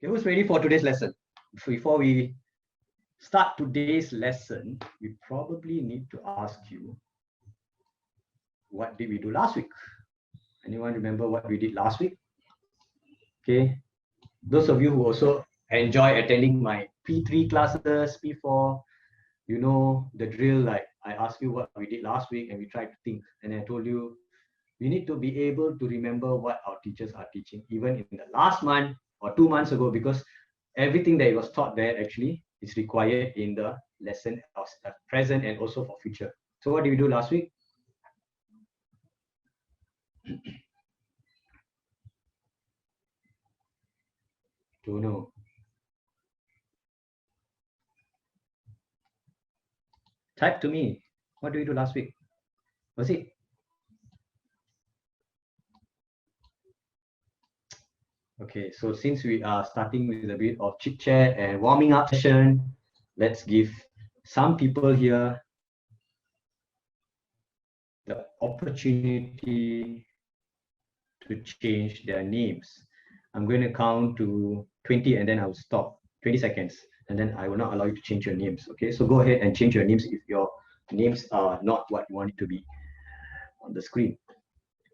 Okay, who's ready for today's lesson? Before we start today's lesson, we probably need to ask you, what did we do last week? Anyone remember what we did last week? Okay, those of you who also enjoy attending my P3 classes, P4, you know the drill. Like I asked you what we did last week and we tried to think, and I told you we need to be able to remember what our teachers are teaching, even in the last month or 2 months ago, because everything that was taught there actually is required in the lesson of present and also for future. So what did we do last week? Don't know. Type to me. What did we do last week? Was it? Okay, so since we are starting with a bit of chit chat and warming up session, let's give some people here the opportunity to change their names. I'm going to count to 20 and then I'll stop. 20 seconds, and then I will not allow you to change your names. Okay, so go ahead and change your names if your names are not what you want it to be on the screen.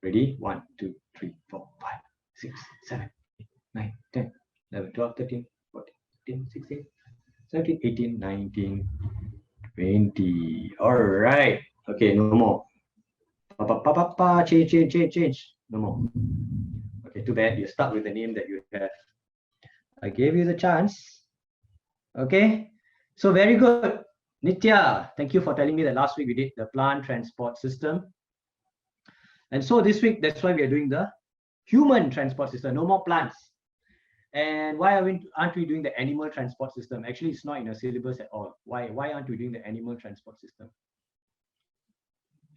Ready? 1, 2, 3, 4, 5, 6, 7, 8, 9, 10, 11, 12, 13, 14, 15, 16, 17, 18, 19, 20. All right. Okay, no more. Change. No more. Okay, too bad. You're stuck with the name that you have. I gave you the chance. Okay, so very good. Nitya, thank you for telling me that last week we did the plant transport system. And so this week, that's why we are doing the human transport system, no more plants. And why aren't we doing the animal transport system? Actually, it's not in a syllabus at all. Why aren't we doing the animal transport system?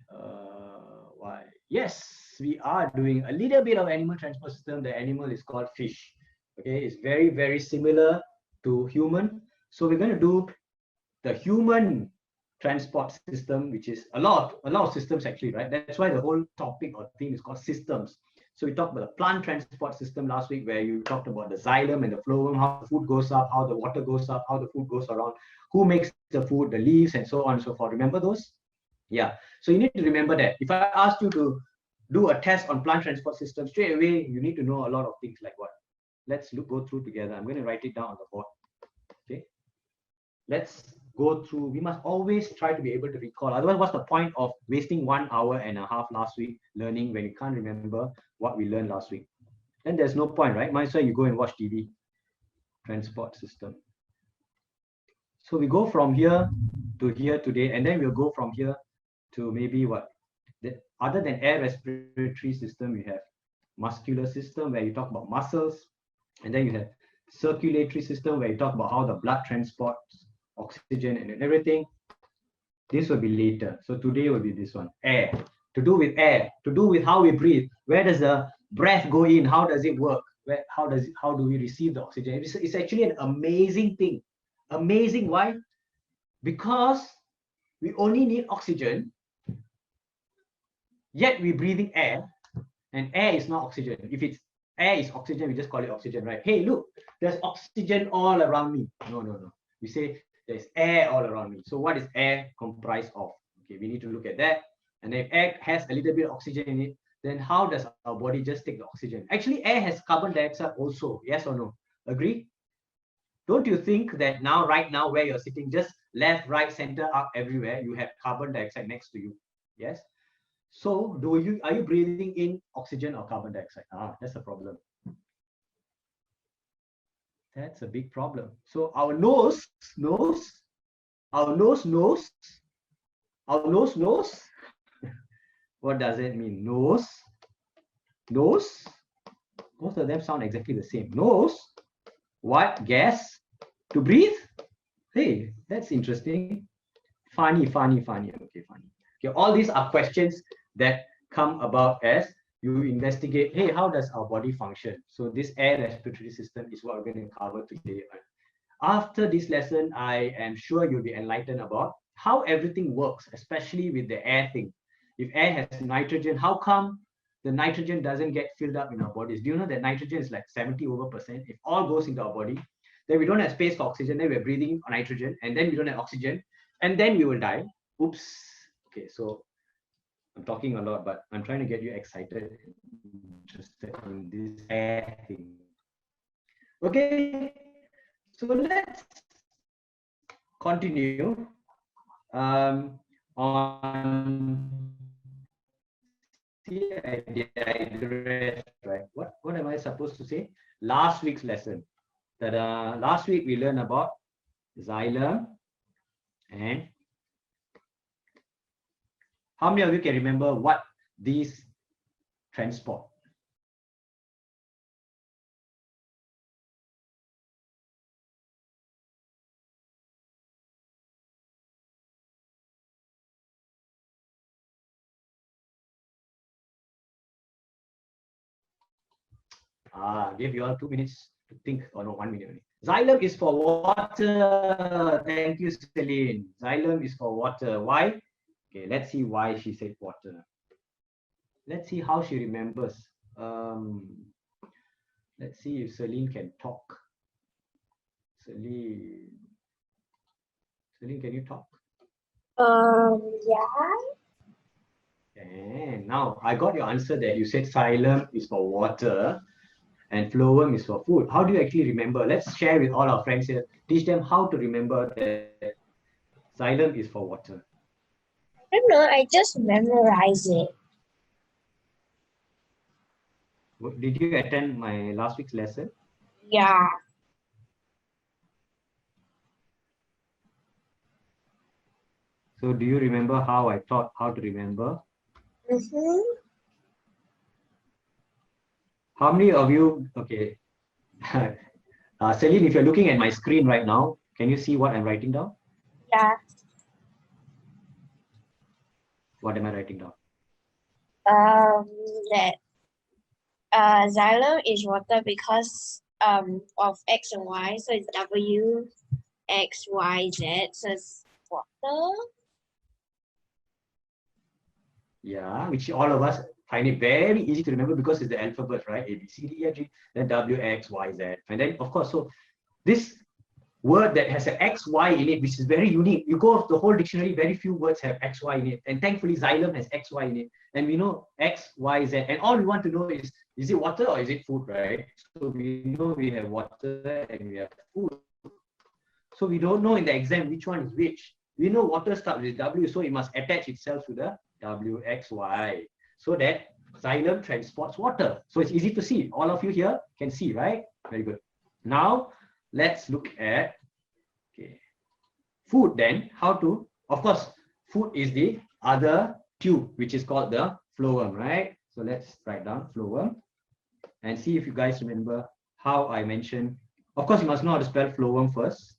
Why? Yes, we are doing a little bit of animal transport system. The animal is called fish. Okay, it's very, very similar to human. So we're going to do the human transport system, which is a lot of systems actually, right? That's why the whole topic or theme is called systems. So we talked about the plant transport system last week, where you talked about the xylem and the phloem, how the food goes up, how the water goes up, how the food goes around, who makes the food, the leaves, and so on and so forth. Remember those? Yeah. So you need to remember that. If I asked you to do a test on plant transport system, straight away, you need to know a lot of things like what? Let's go through together. I'm going to write it down on the board. Okay. Let's go through. We must always try to be able to recall. Otherwise, what's the point of wasting 1 hour and a half last week learning when you can't remember what we learned last week? Then there's no point, right? Might as well you go and watch TV. Transport system. So we go from here to here today, and then we'll go from here to maybe what? Other than air respiratory system, we have muscular system, where you talk about muscles, and then you have circulatory system, where you talk about how the blood transports oxygen and everything. This will be later. So today will be this one, air. To do with air, to do with how we breathe. Where does the breath go in? How does it work? How do we receive the oxygen? It's actually an amazing thing. Amazing. Why? Because we only need oxygen, yet we're breathing air, and air is not oxygen. If it's air is oxygen, we just call it oxygen, right? Hey, look, there's oxygen all around me. No. We say there's air all around me. So what is air comprised of? Okay, we need to look at that. And if air has a little bit of oxygen in it, then how does our body just take the oxygen? Actually, air has carbon dioxide also. Yes or no? Agree? Don't you think that right now, where you're sitting, just left, right, center, up, everywhere, you have carbon dioxide next to you? Yes. So are you breathing in oxygen or carbon dioxide? That's a problem. That's a big problem. So our nose. What does it mean? Nose. Both of them sound exactly the same. Nose. What? Gas. To breathe? Hey, that's interesting. Funny. Okay, funny. Okay, all these are questions that come about as you investigate, hey, how does our body function? So this air respiratory system is what we're going to cover today. After this lesson, I am sure you'll be enlightened about how everything works, especially with the air thing. If air has nitrogen, how come the nitrogen doesn't get filled up in our bodies. Do you know that nitrogen is like 70%? If all goes into our body, then we don't have space for oxygen, then we're breathing nitrogen, and then we don't have oxygen, and then we will die. Oops. Okay, so I'm talking a lot, but I'm trying to get you excited and interested in this air thing. Okay, so let's continue on right? What am I supposed to say? Last week's lesson. That last week we learned about xylem, and how many of you can remember what these transport? Give you all 2 minutes to think, or no, 1 minute only. Xylem is for water. Thank you, Celine. Xylem is for water. Why? Okay, let's see why she said water. Let's see how she remembers. Let's see if Celine can talk. Celine, can you talk? Yeah. And now I got your answer there. You said xylem is for water and phloem is for food. How do you actually remember? Let's share with all our friends here. Teach them how to remember that xylem is for water. I don't know, I just memorize it. Did you attend my last week's lesson? Yeah. So do you remember how I taught how to remember? Mm-hmm. How many of you, okay. Celine, if you're looking at my screen right now, can you see what I'm writing down? Yeah. What am I writing down? That xylem is water because of X and Y, so it's W, X, Y, Z, so it's water. Yeah, which all of us find it very easy to remember because it's the alphabet, right? A, B, C, D, E, F, G, then W, X, Y, Z. And then, of course, so this word that has an X, Y in it, which is very unique. You go off the whole dictionary, very few words have X, Y in it. And thankfully, xylem has X, Y in it. And we know X, Y, Z. And all we want to know is it water or is it food, right? So we know we have water and we have food. So we don't know in the exam which one is which. We know water starts with W, so it must attach itself to the W, X, Y. So that xylem transports water. So it's easy to see. All of you here can see, right? Very good. Now, let's look at food then. How to, of course, food is the other tube, which is called the phloem, right? So let's write down phloem and see if you guys remember how I mentioned. Of course, you must know how to spell phloem first.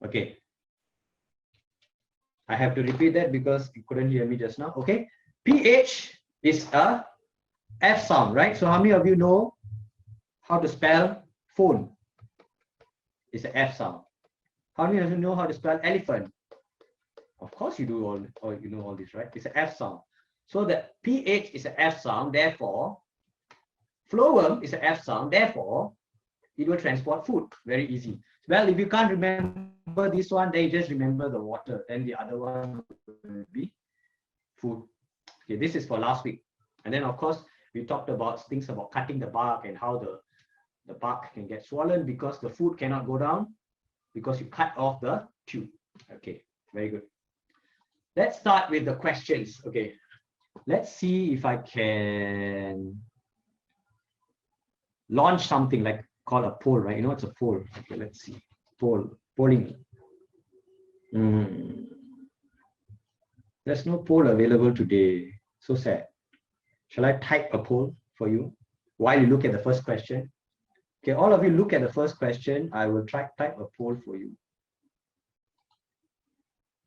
Okay. I have to repeat that because you couldn't hear me just now. Okay. PH is a F sound, right? So how many of you know how to spell phone? It's an F sound. How many of you know how to spell elephant? Of course you do all, or you know all this, right? It's an F sound. So the PH is an F sound, therefore, phloem is an F sound, therefore, it will transport food. Very easy. Well, if you can't remember this one, then you just remember the water. Then the other one will be food. Okay, this is for last week. And then, of course, we talked about things about cutting the bark and how the bark can get swollen because the food cannot go down because you cut off the tube. Okay, very good. Let's start with the questions. Okay, let's see if I can launch something like called a poll, right? You know, it's a poll. Okay, let's see. Polling. There's no poll available today. So sad. Shall I type a poll for you while you look at the first question? Okay, all of you look at the first question. I will type a poll for you.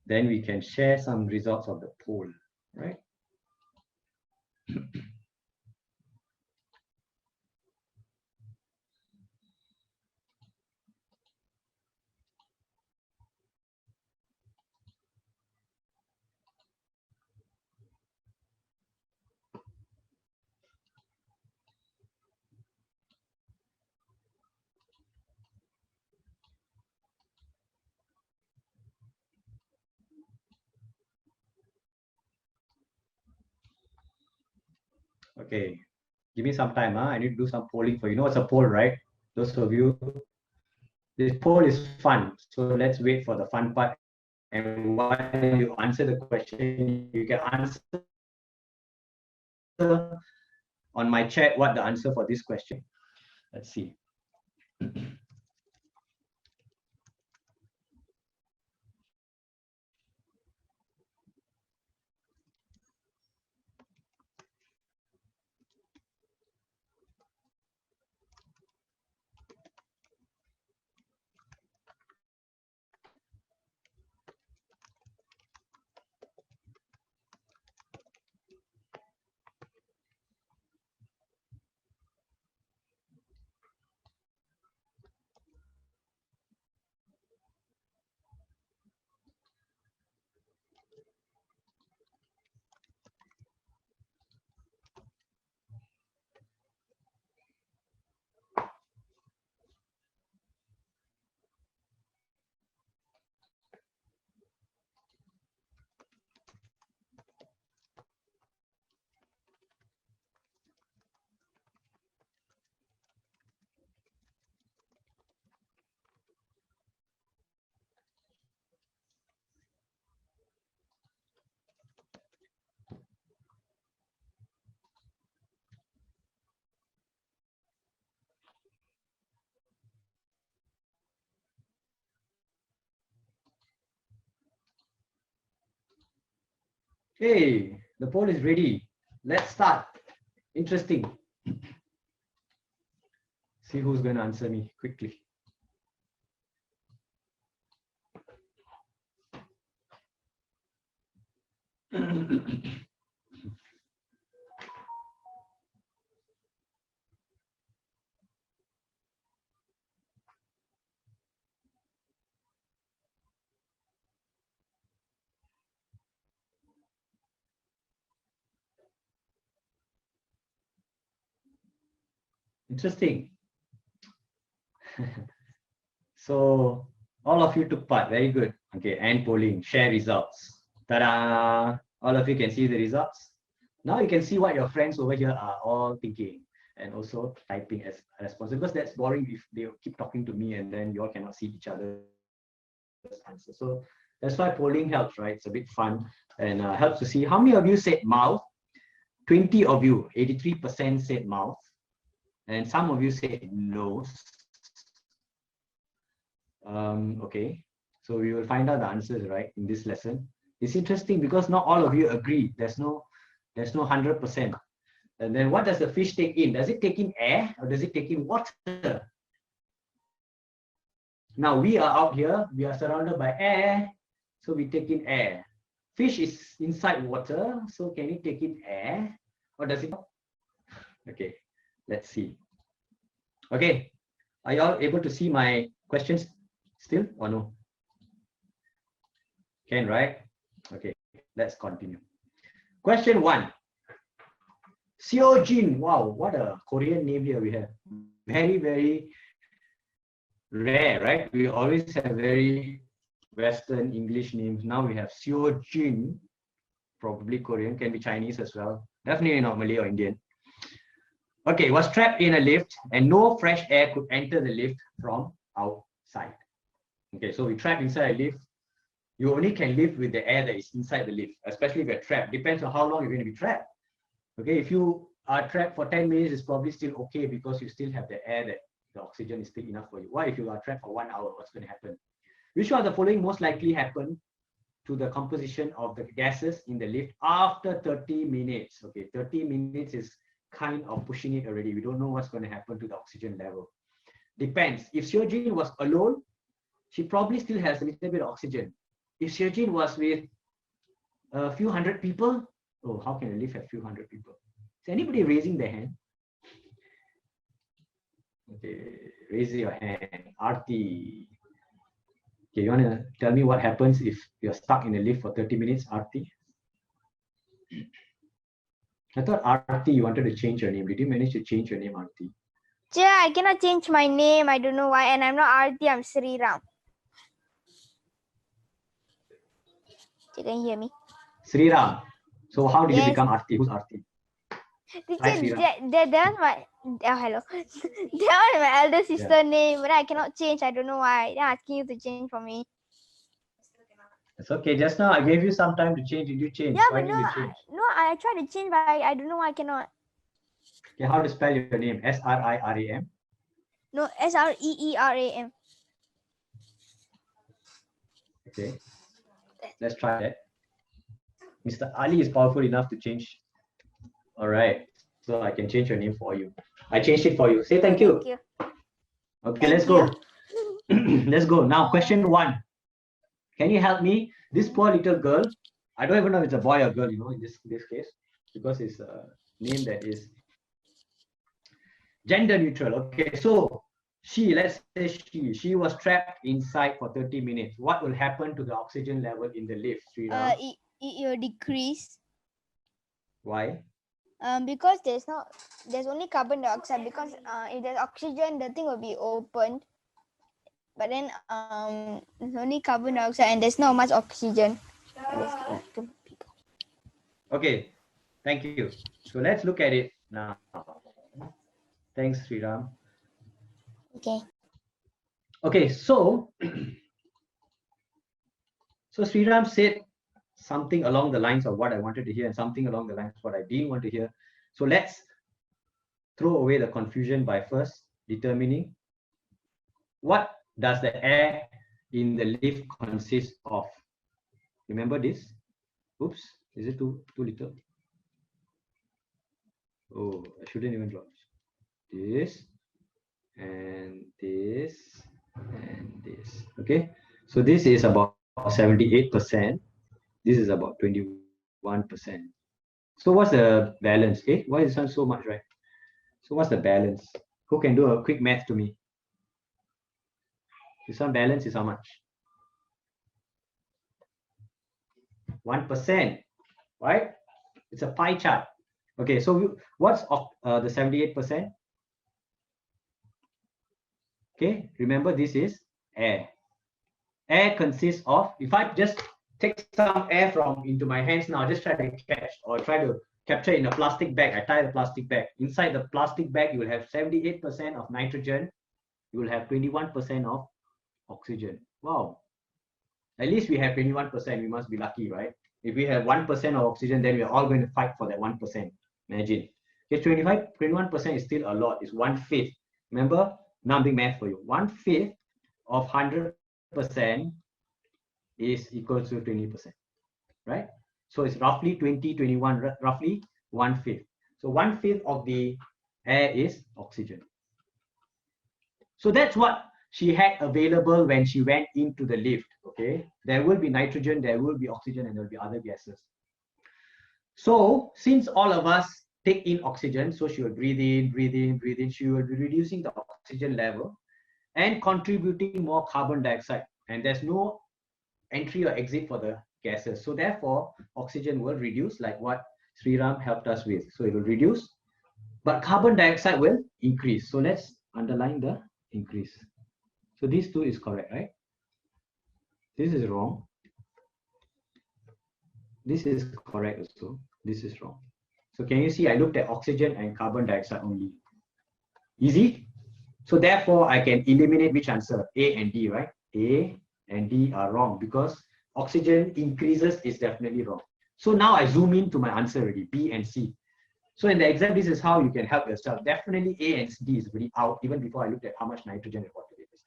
Then we can share some results of the poll, right? Okay, give me some time. I need to do some polling for you. You know what's a poll, right? Those of you, this poll is fun. So let's wait for the fun part. And while you answer the question, you can answer on my chat what the answer for this question. Let's see. Hey, the poll is ready. Let's start. Interesting. See who's going to answer me quickly. Interesting. So all of you took part. Very good. Okay, and polling. Share results. Ta-da! All of you can see the results. Now you can see what your friends over here are all thinking and also typing as responses, because that's boring if they keep talking to me and then you all cannot see each other's answers. So that's why polling helps, right? It's a bit fun and helps to see how many of you said mouth. 20 of you, 83% said mouth, and some of you said nose. Okay, so we will find out the answers, right, in this lesson. It's interesting because not all of you agree. There's no 100%. And then what does the fish take in? Does it take in air or does it take in water? Now we are out here, we are surrounded by air, so we take in air. Fish is inside water, so can it take in air or does it? Okay, let's see. Okay, are you all able to see my questions still or no? Can, right? Okay, let's continue. Question 1. Seo Jun. Wow, what a Korean name here we have. Very, very rare, right? We always have very Western English names. Now we have Seo Jun, probably Korean, can be Chinese as well. Definitely not Malay or Indian. Okay, was trapped in a lift and no fresh air could enter the lift from outside. Okay, so we trapped inside a lift. You only can live with the air that is inside the lift, especially if you're trapped. Depends on how long you're going to be trapped. Okay, if you are trapped for 10 minutes, it's probably still okay because you still have the air, that the oxygen is still enough for you. What if you are trapped for 1 hour? What's going to happen? Which one of the following most likely happen to the composition of the gases in the lift after 30 minutes? Okay, 30 minutes is kind of pushing it already. We don't know what's going to happen to the oxygen level. Depends. If Seo Jun was alone, she probably still has a little bit of oxygen. If Seo Jun was with a few hundred people, oh, how can a lift have few hundred people? Is anybody raising their hand? Okay, raise your hand. Arti. Okay, you want to tell me what happens if you're stuck in a lift for 30 minutes, Arti? I thought Arti, you wanted to change your name. Did you manage to change your name, Arti? Yeah, I cannot change my name. I don't know why. And I'm not Arti, I'm Sri Ram. You can hear me? Sri Ram. So how did you Yes. become Arti? Who's Arti? Hi, Sri Ram. That's my hello. That was my elder sister name, but I cannot change. I don't know why. They're asking you to change for me. It's okay. Just now I gave you some time to change. Did you change? Yeah, Why but didn't you change? I tried to change, but I don't know why I cannot. Okay, how to spell your name? S-R-I-R-A-M? No, SREERAM. Okay. Let's try that. Mr. Ali is powerful enough to change. All right. So I can change your name for you. I changed it for you. Say thank you. Thank you. Okay, Thank let's go. Let's go. Now, question 1. Can you help me? This poor little girl, I don't even know if it's a boy or girl, you know, in this case, because it's a name that is gender neutral. Okay, so let's say she was trapped inside for 30 minutes. What will happen to the oxygen level in the lift? It will decrease. Why? Because there's only carbon dioxide. Because if there's oxygen, the thing will be opened. But then there's only carbon dioxide and there's not much oxygen. Okay, thank you. So let's look at it now. Thanks, Sriram. Okay. Okay, so Sriram said something along the lines of what I wanted to hear and something along the lines of what I didn't want to hear. So let's throw away the confusion by first determining what does the air in the lift consist of. Remember this? Oops, is it too little? Oh, I shouldn't even draw this and this and this. Okay, so this is about 78%. This is about 21%. So what's the balance? Okay, why is this so much, right? So what's the balance? Who can do a quick math to me? This one balance is how much? 1%, right? It's a pie chart. Okay, so what's the 78%? Okay, remember this is air. Air consists of, if I just take some air into my hands now, just try to catch or try to capture in a plastic bag. I tie the plastic bag. Inside the plastic bag, you will have 78% of nitrogen. You will have 21% of oxygen. Wow. At least we have 21%. We must be lucky, right? If we have 1% of oxygen, then we're all going to fight for that 1%. Imagine. Okay, 21% is still a lot. It's 1/5. Remember, now I'm doing math for you. 1/5 of 100% is equal to 20%, right? So it's roughly 20, 21, roughly 1/5. So 1/5 of the air is oxygen. So that's what she had available when she went into the lift. Okay, there will be nitrogen, there will be oxygen, and there will be other gases. So since all of us take in oxygen, so she will breathe in, breathe in, breathe in. She will be reducing the oxygen level and contributing more carbon dioxide. And there's no entry or exit for the gases. So therefore, oxygen will reduce, like what Sriram helped us with. So it will reduce, but carbon dioxide will increase. So let's underline the increase. So these two is correct, right? This is wrong. This is correct also. This is wrong. So can you see I looked at oxygen and carbon dioxide only? Easy? So therefore I can eliminate which answer? A and D, right? A and D are wrong because oxygen increases is definitely wrong. So now I zoom in to my answer already, B and C. So in the exam, this is how you can help yourself. Definitely A and D is really out even before I looked at how much nitrogen and water vapor is.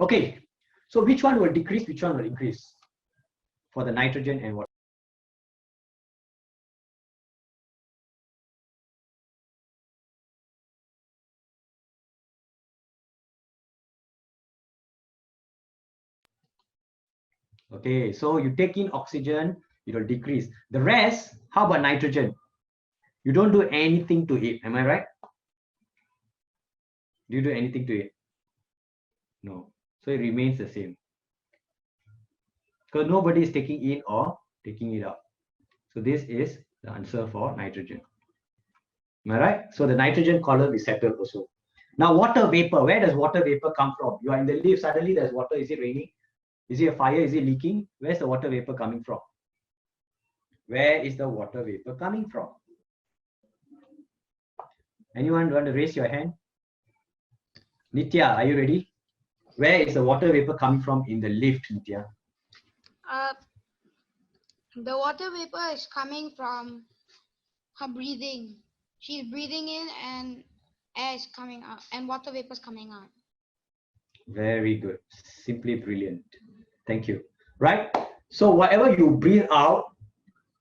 Okay, so which one will decrease, which one will increase for the nitrogen and water? Okay, so you take in oxygen, it will decrease. The rest, how about nitrogen? You don't do anything to it, am I right? Do you do anything to it? No. So it remains the same. Because nobody is taking in or taking it out. So this is the answer for nitrogen. Am I right? So the nitrogen column is settled also. Now water vapor, where does water vapor come from? You are in the lift, suddenly there's water. Is it raining? Is it a fire? Is it leaking? Where's the water vapor coming from? Where is the water vapor coming from? Anyone want to raise your hand? Nitya, are you ready? Where is the water vapor coming from in the lift, Nitya? The water vapor is coming from her breathing. She's breathing in and air is coming out and water vapor is coming out. Very good. Simply brilliant. Thank you. Right? So whatever you breathe out,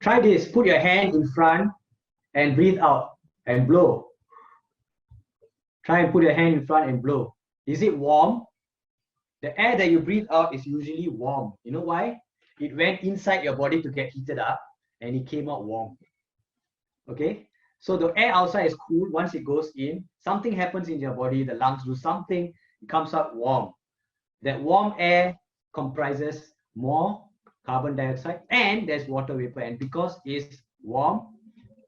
try this. Put your hand in front and breathe out and blow. Try and put your hand in front and blow. Is it warm? The air that you breathe out is usually warm. You know why? It went inside your body to get heated up and it came out warm. Okay? So the air outside is cool. Once it goes in, something happens in your body, the lungs do something, it comes out warm. That warm air comprises more carbon dioxide and there's water vapor. And because it's warm,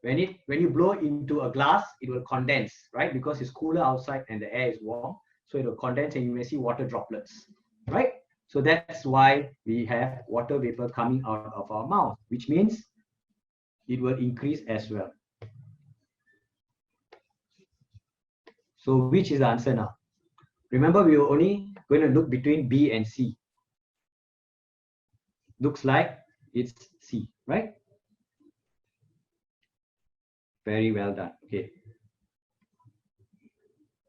when you blow into a glass, it will condense, right? Because it's cooler outside and the air is warm. So it will condense and you may see water droplets, right? So that's why we have water vapor coming out of our mouth, which means it will increase as well. So which is the answer now? Remember, we were only going to look between B and C. Looks like it's C, right? Very well done. Okay.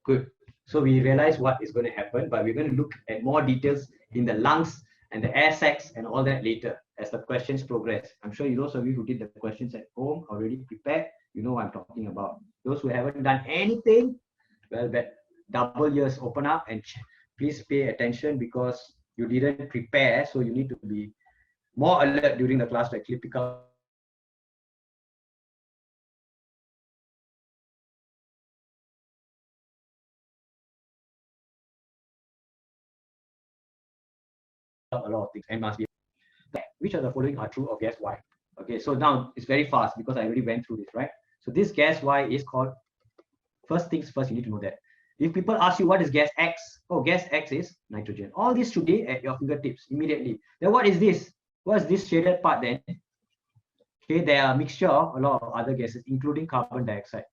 Good. So we realize what is going to happen, but we're going to look at more details in the lungs and the air sacs and all that later as the questions progress. I'm sure those of you who did the questions at home already prepared, you know what I'm talking about. Those who haven't done anything, well, that double ears open up and please pay attention because you didn't prepare. So you need to be more alert during the class to actually pick up a lot of things and must be. Which of the following are true of gas Y? Okay, so now it's very fast because I already went through this, right? So this gas Y is called, first things first, you need to know that. If people ask you what is gas X, oh, gas X is nitrogen. All this today at your fingertips immediately. Then what is this? What is this shaded part then? Okay, they are a mixture of a lot of other gases, including carbon dioxide.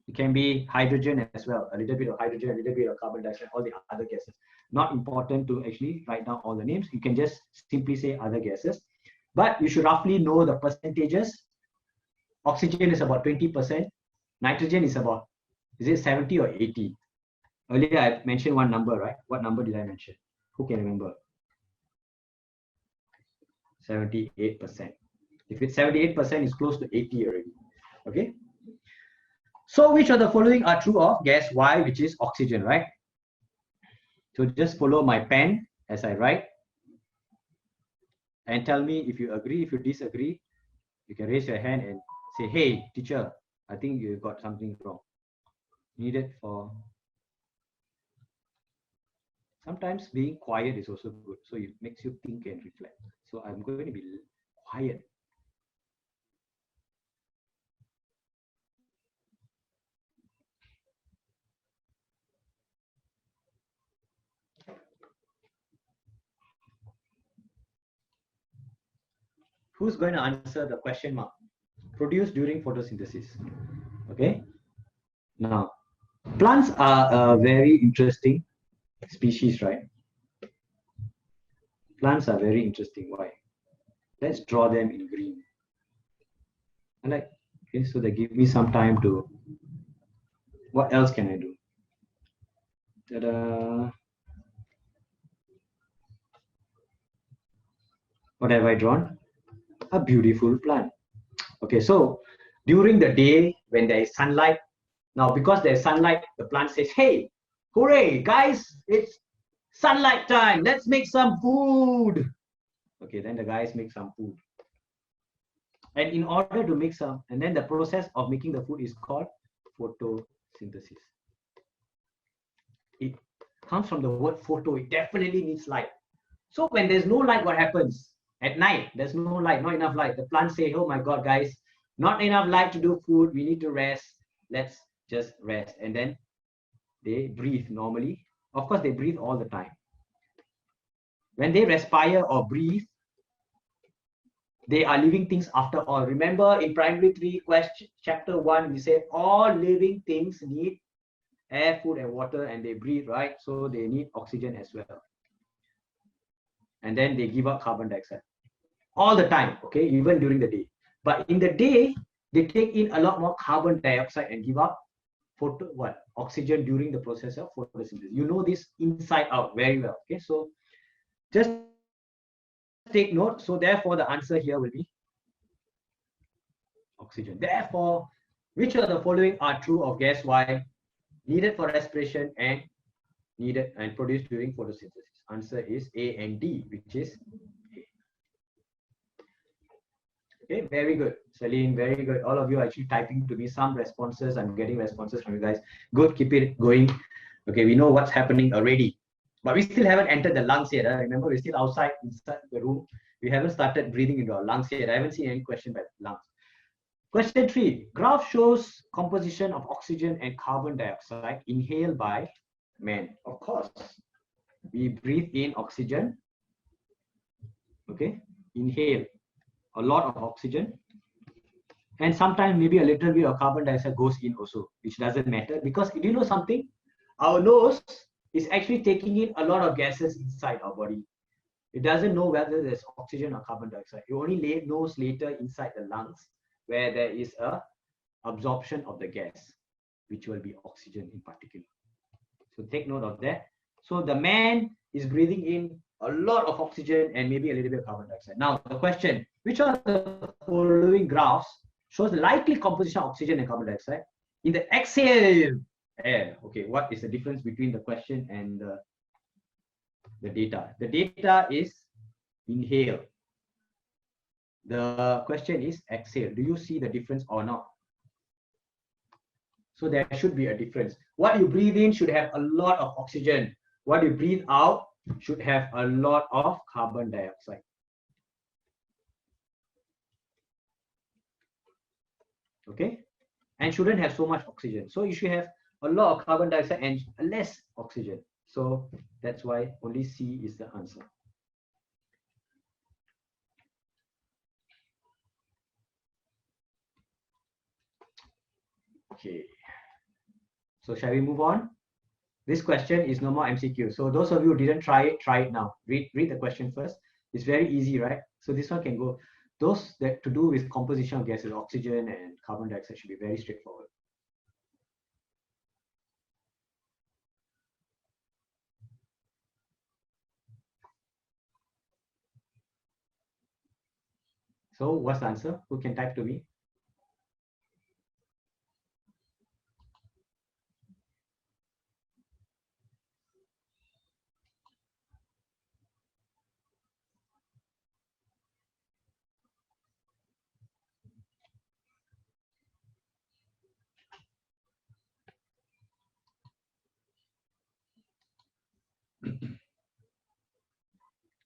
It can be hydrogen as well, a little bit of hydrogen, a little bit of carbon dioxide, all the other gases. Not important to actually write down all the names. You can just simply say other gases. But you should roughly know the percentages. Oxygen is about 20%. Nitrogen is about, is it 70 or 80? Earlier I mentioned one number, right? What number did I mention? Who can remember? 78%. If it's 78%, it's close to 80 already. Okay. So which of the following are true of gas Y, which is oxygen, right? So just follow my pen as I write and tell me if you agree. If you disagree, you can raise your hand and say, hey, teacher, I think you got something wrong. Needed for... Sometimes being quiet is also good. So it makes you think and reflect. So I'm going to be quiet. Who's going to answer the question mark? Produced during photosynthesis. Okay. Now, plants are a very interesting species, right? Plants are very interesting. Why? Let's draw them in green. And like Okay, so they give me some time to, what else can I do? Ta-da. What have I drawn? A beautiful plant. Okay, so during the day when there is sunlight, now because there's sunlight, the plant says, hey, hooray, guys, it's sunlight time. Let's make some food. Okay, then the guys make some food. And in order to make some, and then the process of making the food is called photosynthesis. It comes from the word photo. It definitely needs light. So when there's no light, what happens? At night, there's no light, not enough light. The plants say, oh my God, guys, not enough light to do food. We need to rest. Let's just rest. And then they breathe normally. Of course, they breathe all the time. When they respire or breathe, they are living things after all. Remember in primary 3, chapter 1, we said all living things need air, food, and water, and they breathe, right? So they need oxygen as well. And then they give out carbon dioxide all the time, okay, even during the day. But in the day, they take in a lot more carbon dioxide and give out oxygen during the process of photosynthesis. You know this inside out very well, okay? So just take note. So therefore, the answer here will be oxygen. Therefore, which of the following are true of gas Y needed for respiration and needed and produced during photosynthesis? Answer is A and D, which is A. Okay, very good. Celine, very good. All of you are actually typing to me some responses. I'm getting responses from you guys. Good, keep it going. Okay, we know what's happening already. But we still haven't entered the lungs yet. Remember, we're still inside the room. We haven't started breathing into our lungs yet. I haven't seen any question by lungs. Question 3. Graph shows composition of oxygen and carbon dioxide inhaled by man. Of course, we breathe in oxygen. Okay, inhale a lot of oxygen. And sometimes maybe a little bit of carbon dioxide goes in also, which doesn't matter because do you know something? Our nose is actually taking in a lot of gases inside our body. It doesn't know whether there's oxygen or carbon dioxide. It only knows later inside the lungs where there is a absorption of the gas, which will be oxygen in particular. So take note of that. So the man is breathing in a lot of oxygen and maybe a little bit of carbon dioxide. Now the question, which of the following graphs shows the likely composition of oxygen and carbon dioxide in the exhaled air? Okay, what is the difference between the question and the data? The data is inhale. The question is exhale. Do you see the difference or not? So there should be a difference. What you breathe in should have a lot of oxygen. What you breathe out should have a lot of carbon dioxide. Okay, and shouldn't have so much oxygen. So you should have a lot of carbon dioxide and less oxygen. So that's why only C is the answer. Okay, so shall we move on? This question is no more MCQ. So those of you who didn't try it now. Read the question first. It's very easy, right? So this one can go. Those that to do with composition of gases, oxygen and carbon dioxide should be very straightforward. So what's the answer? Who can type to me?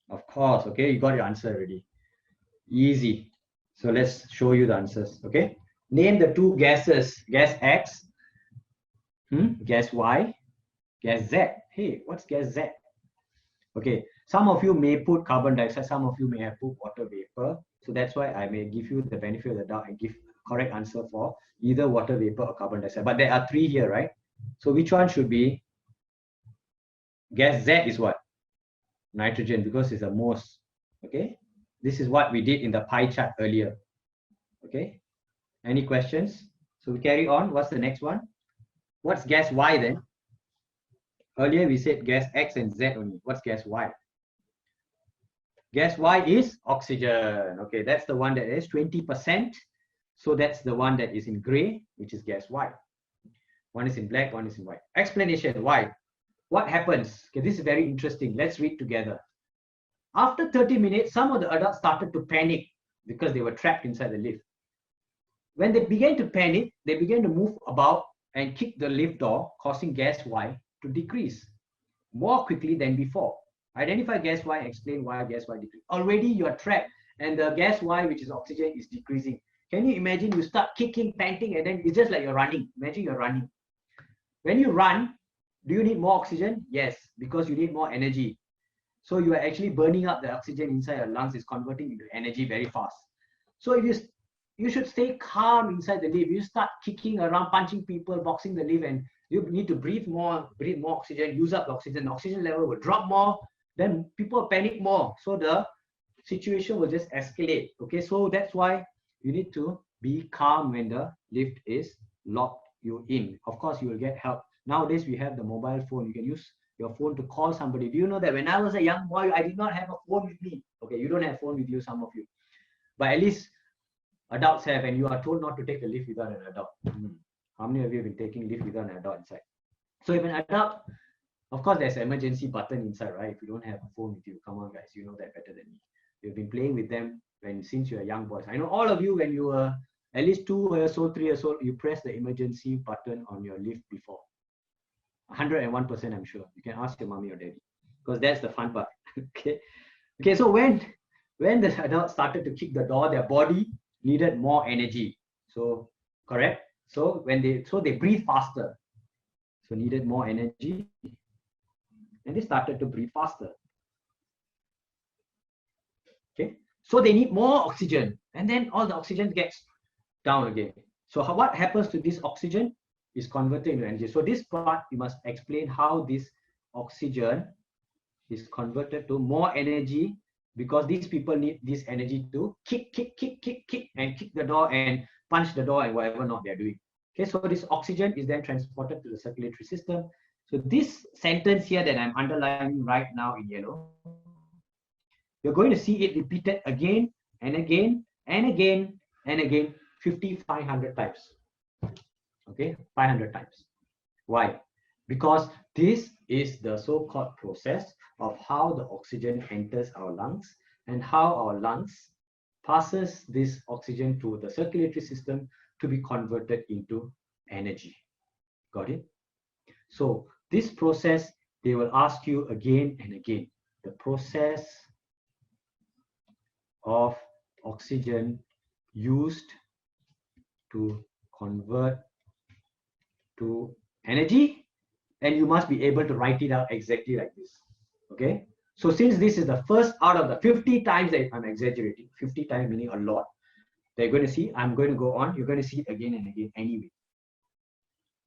Of course, okay, you got your answer already. Easy. So let's show you the answers, okay? Name the two gases, gas X, gas Y, gas Z. Hey, what's gas Z? Okay, some of you may put carbon dioxide, some of you may have put water vapor. So that's why I may give you the benefit of the doubt and give correct answer for either water vapor or carbon dioxide. But there are three here, right? So which one should be? Gas Z is what? Nitrogen, because it's the most, okay? This is what we did in the pie chart earlier, okay? Any questions? So we carry on. What's the next one? What's gas Y then? Earlier we said gas X and Z only. What's gas Y? Gas Y is oxygen. Okay, that's the one that is 20%. So that's the one that is in gray, which is gas Y. One is in black, one is in white. Explanation why? What happens? Okay, this is very interesting. Let's read together. After 30 minutes, some of the adults started to panic because they were trapped inside the lift. When they began to panic, they began to move about and kick the lift door, causing gas Y to decrease more quickly than before. Identify gas Y, explain why gas Y decrease. Already you are trapped and the gas Y, which is oxygen, is decreasing. Can you imagine you start kicking, panting, and then it's just like you're running. Imagine you're running. When you run, do you need more oxygen? Yes, because you need more energy. So you are actually burning up the oxygen inside your lungs, is converting into energy very fast. So if you should stay calm inside the lift. You start kicking around, punching people, boxing the lift, and you need to breathe more oxygen, use up the oxygen. The oxygen level will drop more, then people panic more. So the situation will just escalate. Okay, so that's why you need to be calm when the lift is locked you in. Of course, you will get help. Nowadays, we have the mobile phone. You can use your phone to call somebody. Do you know that when I was a young boy, I did not have a phone with me? Okay, you don't have a phone with you, some of you. But at least adults have, and you are told not to take a lift without an adult. How many of you have been taking lift without an adult inside? So if an adult, of course, there's an emergency button inside, right? If you don't have a phone with you, come on, guys, you know that better than me. You've been playing with them since you are young boys. I know all of you, when you were at least 2 years old, 3 years old, you press the emergency button on your lift before. 101%, I'm sure. You can ask your mommy or daddy, because that's the fun part. Okay. So when the adults started to kick the door, their body needed more energy. So correct. So they breathe faster. So needed more energy, and they started to breathe faster. Okay. So they need more oxygen, and then all the oxygen gets down again. So what happens to this oxygen is converted into energy. So this part, you must explain how this oxygen is converted to more energy, because these people need this energy to kick, and kick the door and punch the door and whatever not they're doing. Okay, so this oxygen is then transported to the circulatory system. So this sentence here that I'm underlining right now in yellow, you're going to see it repeated again and again and again and again, 500 times. Okay, 500 times. Why? Because this is the so-called process of how the oxygen enters our lungs and how our lungs passes this oxygen to the circulatory system to be converted into energy. Got it? So this process, they will ask you again and again, the process of oxygen used to convert to energy, and you must be able to write it out exactly like this. Okay, so since this is the first out of the 50 times that I'm exaggerating, 50 times meaning a lot, they're going to see, I'm going to go on, you're going to see it again and again anyway.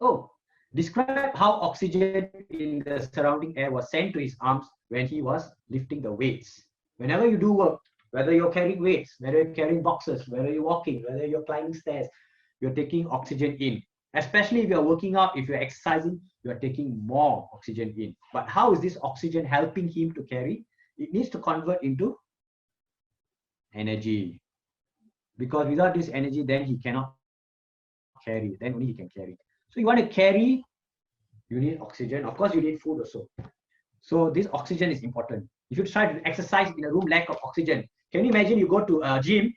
Oh, describe how oxygen in the surrounding air was sent to his arms when he was lifting the weights. Whenever you do work, whether you're carrying weights, whether you're carrying boxes, whether you're walking, whether you're climbing stairs, you're taking oxygen in. Especially if you're working out, if you're exercising, you're taking more oxygen in. But how is this oxygen helping him to carry? It needs to convert into energy. Because without this energy, then he cannot carry. Then only he can carry. So you want to carry, you need oxygen. Of course, you need food also. So this oxygen is important. If you try to exercise in a room lack of oxygen, can you imagine you go to a gym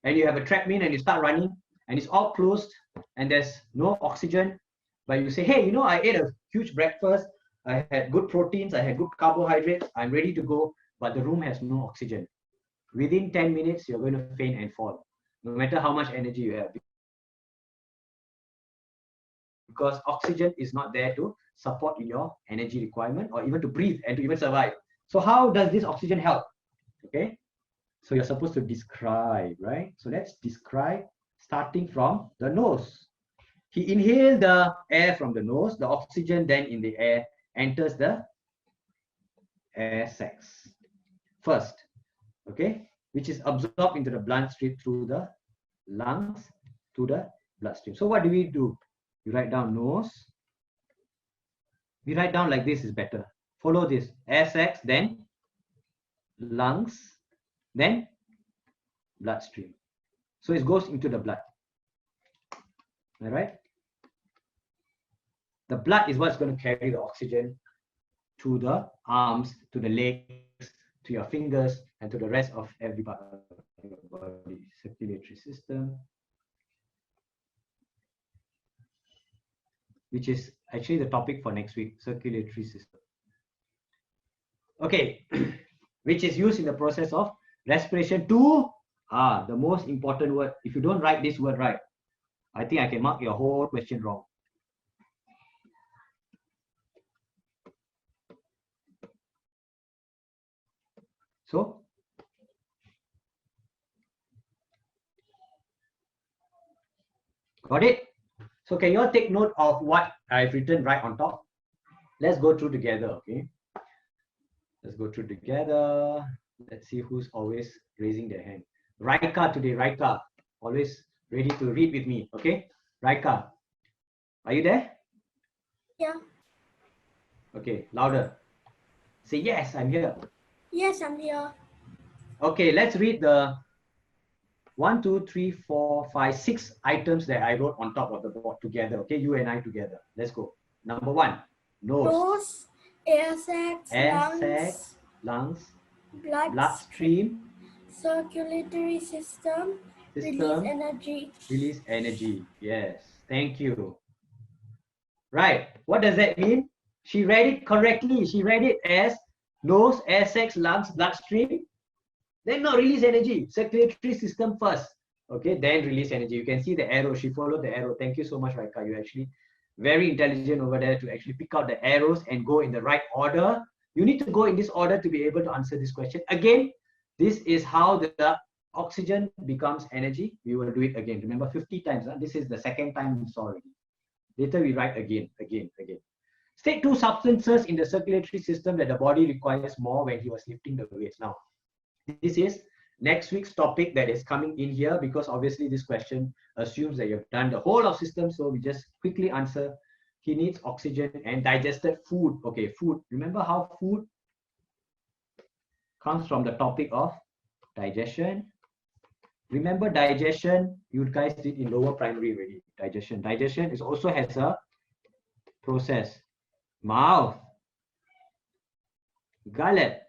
and you have a treadmill and you start running and it's all closed and there's no oxygen, but you say, hey, you know, I ate a huge breakfast, I had good proteins, I had good carbohydrates, I'm ready to go, but the room has no oxygen. Within 10 minutes, you're going to faint and fall, no matter how much energy you have. Because oxygen is not there to support your energy requirement or even to breathe and to even survive. So how does this oxygen help? Okay, so you're supposed to describe, right? So let's describe starting from the nose. He inhaled the air from the nose. The oxygen then in the air enters the air sacs first, okay, which is absorbed into the bloodstream through the lungs to the bloodstream. So what do? You write down nose. We write down like this is better. Follow this. SX, then lungs, then bloodstream. So it goes into the blood. All right. The blood is what's going to carry the oxygen to the arms, to the legs, to your fingers, and to the rest of every part of your body. Circulatory system, which is actually the topic for next week, circulatory system. Okay, which is used in the process of respiration to, the most important word. If you don't write this word right, I think I can mark your whole question wrong. So, got it? So can you all take note of what I've written right on top? Let's go through together, okay? Let's go through together. Let's see who's always raising their hand. Raika today, Raika, always ready to read with me, okay? Raika, are you there? Yeah. Okay, louder. Say yes, I'm here. Yes, I'm here. Okay, let's read the 1, 2, 3, 4, 5, 6 items that I wrote on top of the board together. Okay, you and I together. Let's go. Number 1, nose. Nose, air sacs, lungs, lungs, bloodstream, bloodstream, circulatory system, release energy. Release energy. Yes, thank you. Right, what does that mean? She read it correctly. She read it as nose, air sacs, lungs, bloodstream. Then no, release energy. Circulatory system first. Okay, then release energy. You can see the arrow. She followed the arrow. Thank you so much, Raika. You're actually very intelligent over there to actually pick out the arrows and go in the right order. You need to go in this order to be able to answer this question. Again, this is how the oxygen becomes energy. We will do it again. Remember, 50 times. Huh? This is the second time we saw already. Later we write again. State 2 substances in the circulatory system that the body requires more when he was lifting the weights. Now, this is next week's topic that is coming in here, because obviously this question assumes that you've done the whole of system. So we just quickly answer. He needs oxygen and digested food. Okay, food. Remember how food comes from the topic of digestion. Remember digestion, you guys did in lower primary already. Digestion is also has a process. Mouth, gullet,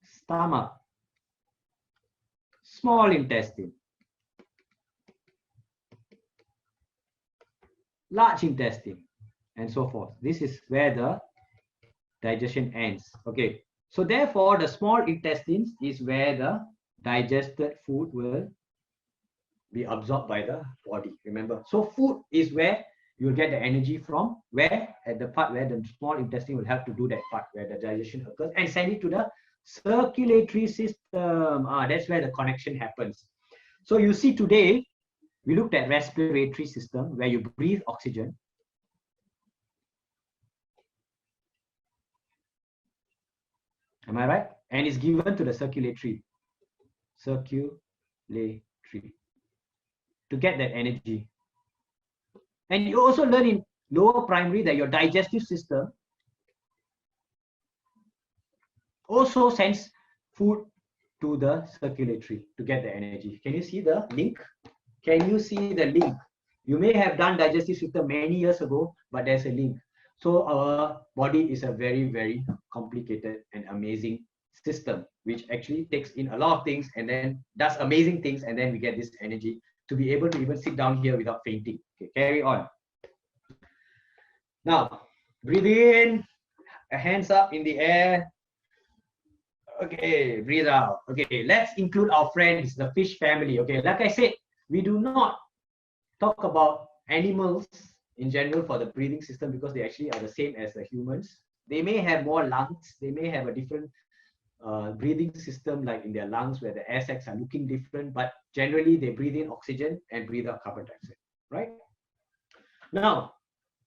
stomach, small intestine, large intestine, and so forth. This is where the digestion ends. Okay, so therefore the small intestines is where the digested food will be absorbed by the body. Remember, so food is where you'll get the energy from, where at the part where the small intestine will have to do that part where the digestion occurs and send it to the circulatory system. That's where the connection happens. So you see today we looked at respiratory system where you breathe oxygen. Am I right? And it's given to the circulatory to get that energy. And you also learn in lower primary that your digestive system also sends food to the circulatory to get the energy. Can you see the link? Can you see the link? You may have done digestive system many years ago, but there's a link. So our body is a very, very complicated and amazing system, which actually takes in a lot of things and then does amazing things, and then we get this energy to be able to even sit down here without fainting. Okay, carry on. Now, breathe in, hands up in the air. Okay, breathe out. Okay, let's include our friends, the fish family. Okay, like I said, we do not talk about animals in general for the breathing system because they actually are the same as the humans. They may have more lungs, they may have a different breathing system like in their lungs where the air sacs are looking different, but generally they breathe in oxygen and breathe out carbon dioxide, right? Now,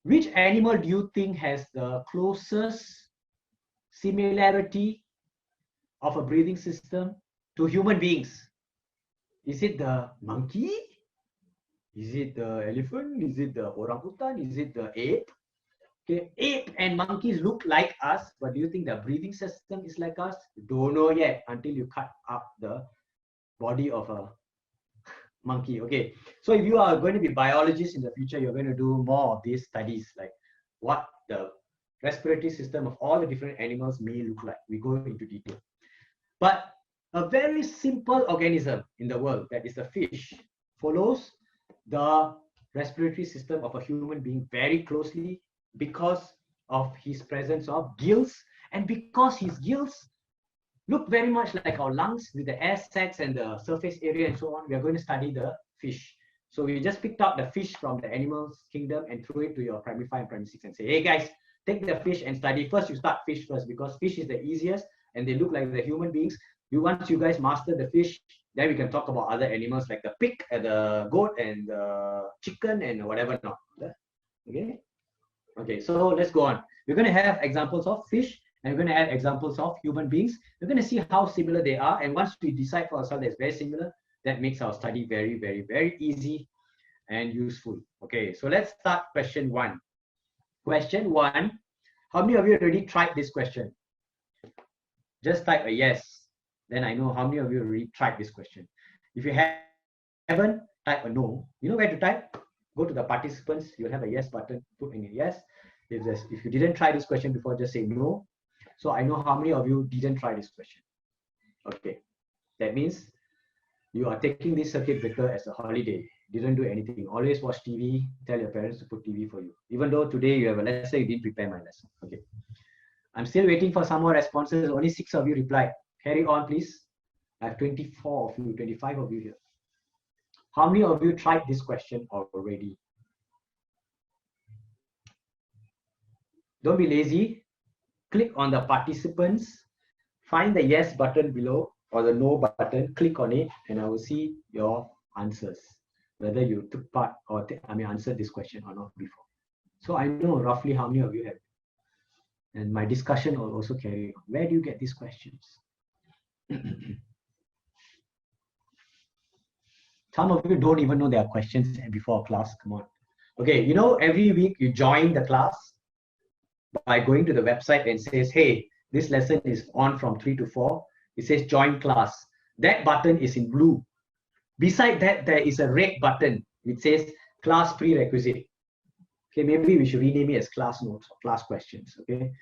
which animal do you think has the closest similarity of a breathing system to human beings? Is it the monkey? Is it the elephant? Is it the orangutan? Is it the ape? Okay, ape and monkeys look like us, but do you think the breathing system is like us? Don't know yet until you cut up the body of a monkey. Okay, so if you are going to be biologists in the future, you're going to do more of these studies, like what the respiratory system of all the different animals may look like. We go into detail. But a very simple organism in the world, that is a fish, follows the respiratory system of a human being very closely because of his presence of gills, and because his gills look very much like our lungs with the air sacs and the surface area and so on. We are going to study the fish. So we just picked up the fish from the animals kingdom and threw it to your primary 5 and primary 6 and say, hey guys, take the fish and study. First, you start fish first because fish is the easiest and they look like the human beings. Once you guys master the fish, then we can talk about other animals like the pig and the goat and the chicken and whatever not. Okay. Okay, so let's go on. We're going to have examples of fish and we're going to have examples of human beings. We're going to see how similar they are. And once we decide for ourselves that's very similar, that makes our study very, very, very easy and useful. Okay, so let's start question 1. Question 1. How many of you already tried this question? Just type a yes. Then I know how many of you already tried this question. If you haven't, type a no. You know where to type? Go to the participants. You'll have a yes button. Put in a yes. If you didn't try this question before, just say no. So I know how many of you didn't try this question. Okay. That means you are taking this circuit breaker as a holiday. Didn't do anything. Always watch TV. Tell your parents to put TV for you. Even though today you have a lesson, you didn't prepare my lesson. Okay. I'm still waiting for some more responses. Only 6 of you replied. Carry on, please. I have 24 of you, 25 of you here. How many of you tried this question already? Don't be lazy. Click on the participants. Find the yes button below or the no button. Click on it and I will see your answers. Whether you took part or answered this question or not before. So I know roughly how many of you have. And my discussion will also carry on. Where do you get these questions? Some of you don't even know there are questions before class. Come on. Okay, you know, every week you join the class by going to the website and says, hey, this lesson is on from 3 to 4. It says join class. That button is in blue. Beside that, there is a red button which says class prerequisite. Okay, maybe we should rename it as class notes or class questions. Okay.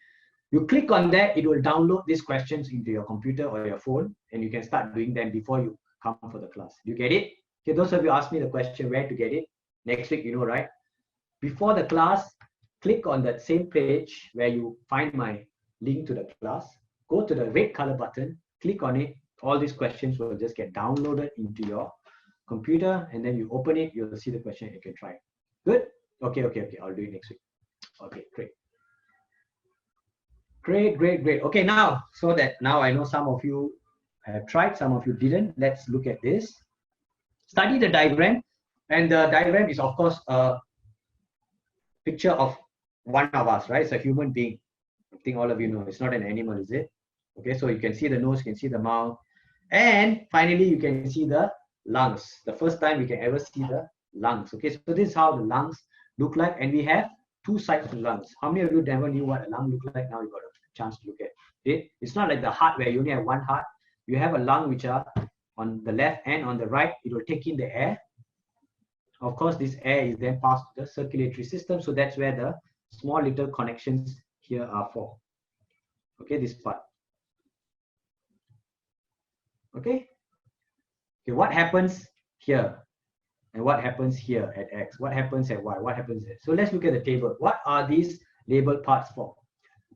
You click on that, it will download these questions into your computer or your phone, and you can start doing them before you come for the class. Do you get it? Okay, those of you ask me the question where to get it. Next week, you know, right? Before the class, click on that same page where you find my link to the class. Go to the red color button, click on it. All these questions will just get downloaded into your computer, and then you open it, you'll see the question, you can try it. Good? Okay, I'll do it next week. Okay, great. Great. Okay, now, so that now I know some of you have tried, some of you didn't. Let's look at this. Study the diagram, and the diagram is, of course, a picture of one of us, right? It's a human being. I think all of you know. It's not an animal, is it? Okay, so you can see the nose, you can see the mouth, and finally, you can see the lungs. The first time we can ever see the lungs. Okay, so this is how the lungs look like, and we have 2 sides to lungs. How many of you never knew what a lung looked like? Now you got a chance to look at it. It's not like the heart where you only have one heart. You have a lung which are on the left and on the right. It will take in the air. Of course, this air is then passed to the circulatory system. So that's where the small little connections here are for. Okay, this part. Okay. Okay, what happens here? And what happens here at X? What happens at Y? What happens there? So let's look at the table. What are these labeled parts for?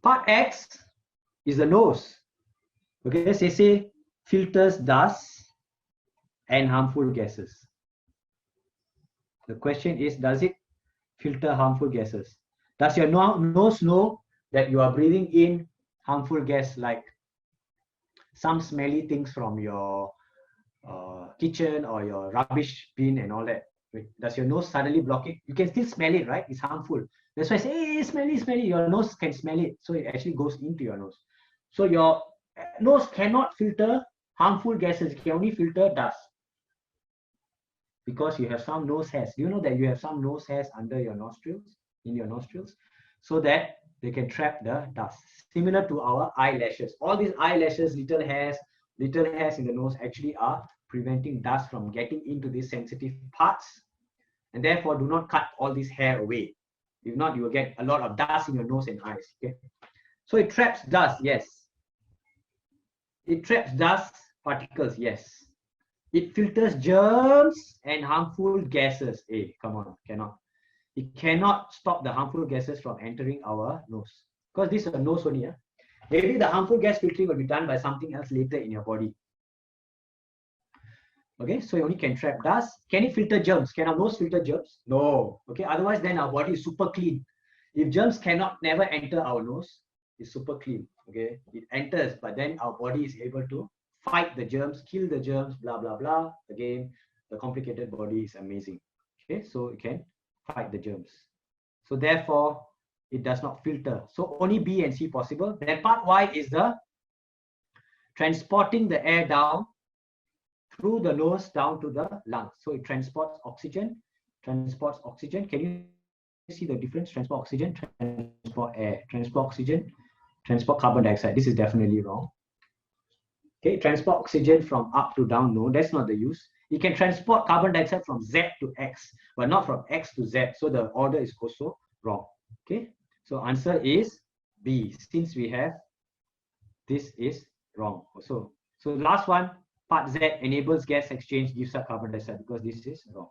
Part X is the nose. Okay, they say filters dust and harmful gases. The question is, does it filter harmful gases? Does your nose know that you are breathing in harmful gas, like some smelly things from your kitchen or your rubbish bin and all that? Does your nose suddenly block it? You can still smell it, right? It's harmful. That's why I say, hey, smelly. Your nose can smell it. So it actually goes into your nose. So your nose cannot filter harmful gases. It can only filter dust. because you have some nose hairs. Do you know that you have some nose hairs under your nostrils, in your nostrils, so that they can trap the dust, similar to our eyelashes. All these eyelashes, little hairs in the nose actually are preventing dust from getting into these sensitive parts, and therefore do not cut all this hair away. If not, you will get a lot of dust in your nose and eyes. Okay, so it traps dust. Yes, it traps dust particles. Yes, it filters germs and harmful gases. Hey, come on, cannot. It cannot stop the harmful gases from entering our nose, because this is a nose only. Maybe the harmful gas filtering will be done by something else later in your body. Okay, so it only can trap dust. Can it filter germs? Can our nose filter germs? No. Okay, otherwise then our body is super clean. If germs cannot never enter our nose, it's super clean. Okay, it enters, but then our body is able to fight the germs, kill the germs, blah blah blah. Again, the complicated body is amazing. Okay, so it can fight the germs. So therefore, it does not filter. So only B and C possible. Then part Y is the transporting the air down through the nose down to the lungs. So it transports oxygen. Can you see the difference? Transport oxygen, transport air, transport oxygen, transport carbon dioxide. This is definitely wrong. Okay, transport oxygen from up to down. No, that's not the use. It can transport carbon dioxide from Z to X, but not from X to Z. So the order is also wrong. Okay, so answer is B. Since we have this is wrong. So last one, part Z, enables gas exchange, gives out carbon dioxide, because this is wrong.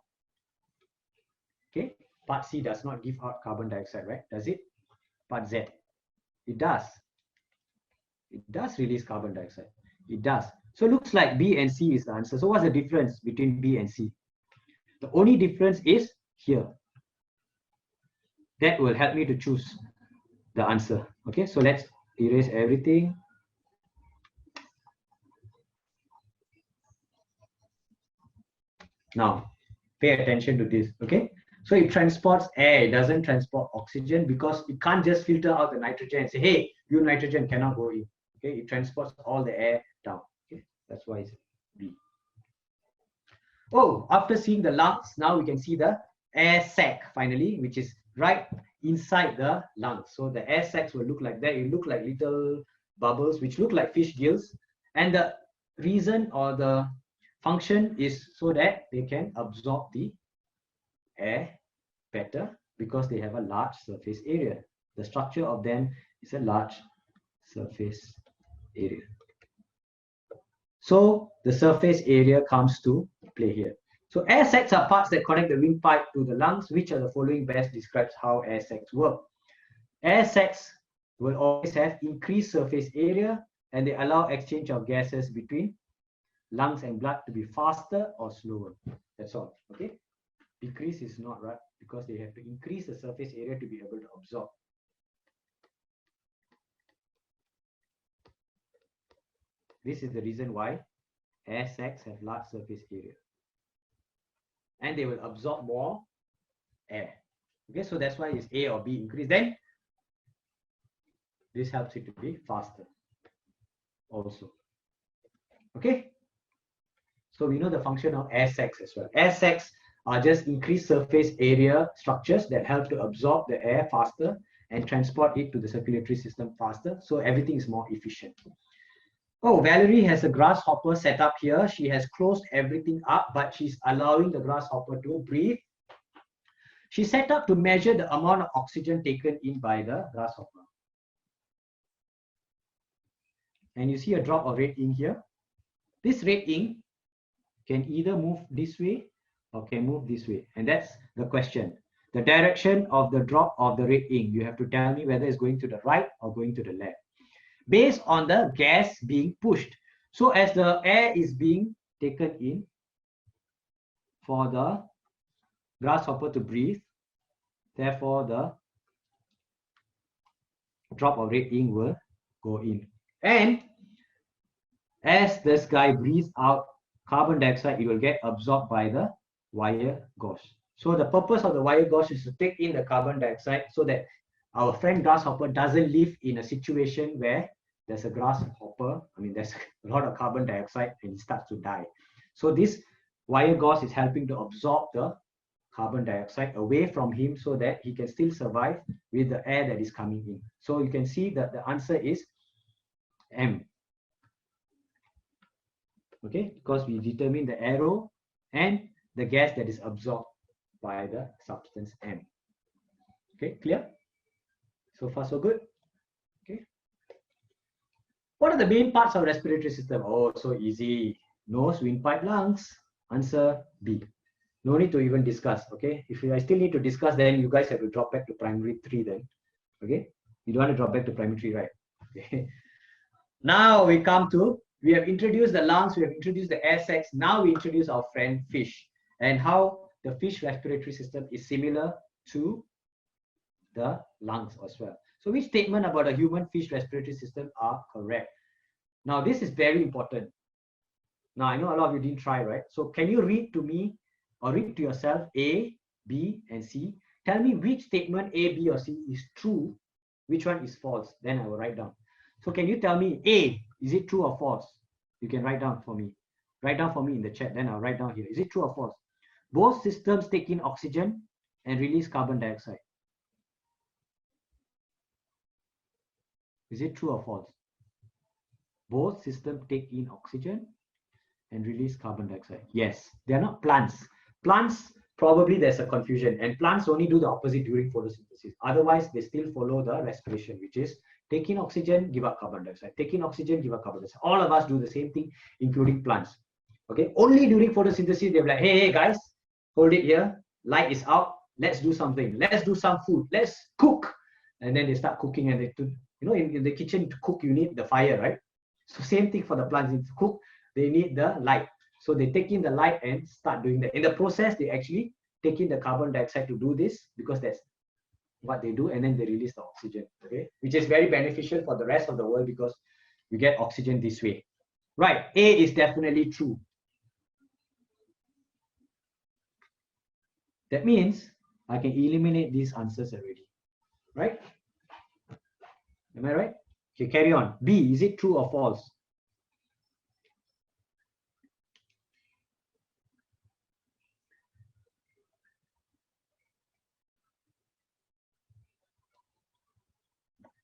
Okay, part C does not give out carbon dioxide, right? Does it? Part Z, it does. It does release carbon dioxide. It does. So it looks like B and C is the answer. So what's the difference between B and C? The only difference is here. That will help me to choose the answer. Okay, so let's erase everything. Now, pay attention to this, okay? So it transports air, it doesn't transport oxygen, because it can't just filter out the nitrogen and say, hey, you nitrogen cannot go in. Okay, it transports all the air down. Okay, that's why it's B. Oh, after seeing the lungs, now we can see the air sac finally, which is right inside the lungs. So the air sacs will look like that. It look like little bubbles, which look like fish gills. And the reason or the function is so that they can absorb the air better, because they have a large surface area. The structure of them is a large surface area. So the surface area comes to play here. So air sacs are parts that connect the windpipe to the lungs. Which of the following best describes how air sacs work? Air sacs will always have increased surface area, and they allow exchange of gases between lungs and blood to be faster or slower. That's all. Okay. Decrease is not right, because they have to increase the surface area to be able to absorb. This is the reason why air sacs have large surface area, and they will absorb more air. Okay, so that's why it's A or B increase. Then this helps it to be faster also. Okay, so we know the function of air sacs as well. Air sacs are just increased surface area structures that help to absorb the air faster and transport it to the circulatory system faster, so everything is more efficient. Oh, Valerie has a grasshopper set up here. She has closed everything up, but she's allowing the grasshopper to breathe. She's set up to measure the amount of oxygen taken in by the grasshopper. And you see a drop of red ink here. This red ink can either move this way or can move this way. And that's the question. The direction of the drop of the red ink, you have to tell me whether it's going to the right or going to the left, based on the gas being pushed. So as the air is being taken in for the grasshopper to breathe, therefore the drop of red ink will go in. And as this guy breathes out carbon dioxide, it will get absorbed by the wire gauze. So the purpose of the wire gauze is to take in the carbon dioxide so that our friend grasshopper doesn't live in a situation where there's a grasshopper, there's a lot of carbon dioxide and it starts to die. So this wire gauze is helping to absorb the carbon dioxide away from him so that he can still survive with the air that is coming in. So you can see that the answer is M. Okay, because we determine the arrow and the gas that is absorbed by the substance M. Okay, clear? So far so good. Okay. What are the main parts of respiratory system? Oh, so easy. Nose, windpipe, lungs. Answer B. No need to even discuss. Okay. If I still need to discuss, then you guys have to drop back to primary 3 then. Okay. You don't want to drop back to primary 3, right? Okay. Now we come to, we have introduced the lungs, we have introduced the air sacs. Now we introduce our friend fish and how the fish respiratory system is similar to the lungs as well. So which statement about a human fish respiratory system are correct? Now this is very important. Now I know a lot of you didn't try, right? So can you read to me or read to yourself A, B, and C? Tell me which statement A, B, or C is true, which one is false. Then I will write down. So can you tell me A, is it true or false? You can write down for me. Write down for me in the chat, then I'll write down here. Is it true or false? Both systems take in oxygen and release carbon dioxide. Is it true or false? Both systems take in oxygen and release carbon dioxide. Yes, they are not plants. Plants, probably there's a confusion, and plants only do the opposite during photosynthesis. Otherwise, they still follow the respiration, which is take in oxygen, give up carbon dioxide. Take in oxygen, give up carbon dioxide. All of us do the same thing, including plants. Okay, only during photosynthesis, they're like, hey guys, hold it here. Light is out. Let's do something. Let's do some food. Let's cook. And then they start cooking, and they, you know, in the kitchen to cook, you need the fire, right? So same thing for the plants. To cook, they need the light. So they take in the light and start doing that. In the process, they actually take in the carbon dioxide to do this because that's what they do, and then they release the oxygen, okay? Which is very beneficial for the rest of the world because you get oxygen this way. Right, A is definitely true. That means I can eliminate these answers already, right? Am I right? Okay, carry on. B, is it true or false?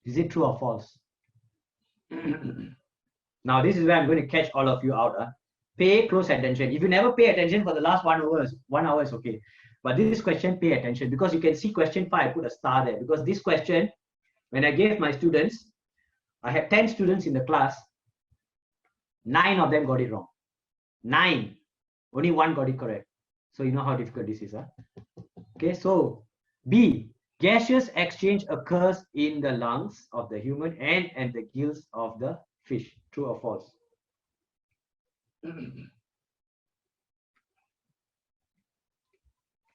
Is it true or false? Now, this is where I'm going to catch all of you out. Pay close attention. If you never pay attention for the last 1 hour is okay. But this question, pay attention, because you can see question 5, I put a star there. Because this question, when I gave my students, I had 10 students in the class, 9 of them got it wrong. 9. Only 1 got it correct. So you know how difficult this is. Okay, so B, gaseous exchange occurs in the lungs of the human and the gills of the fish. True or false?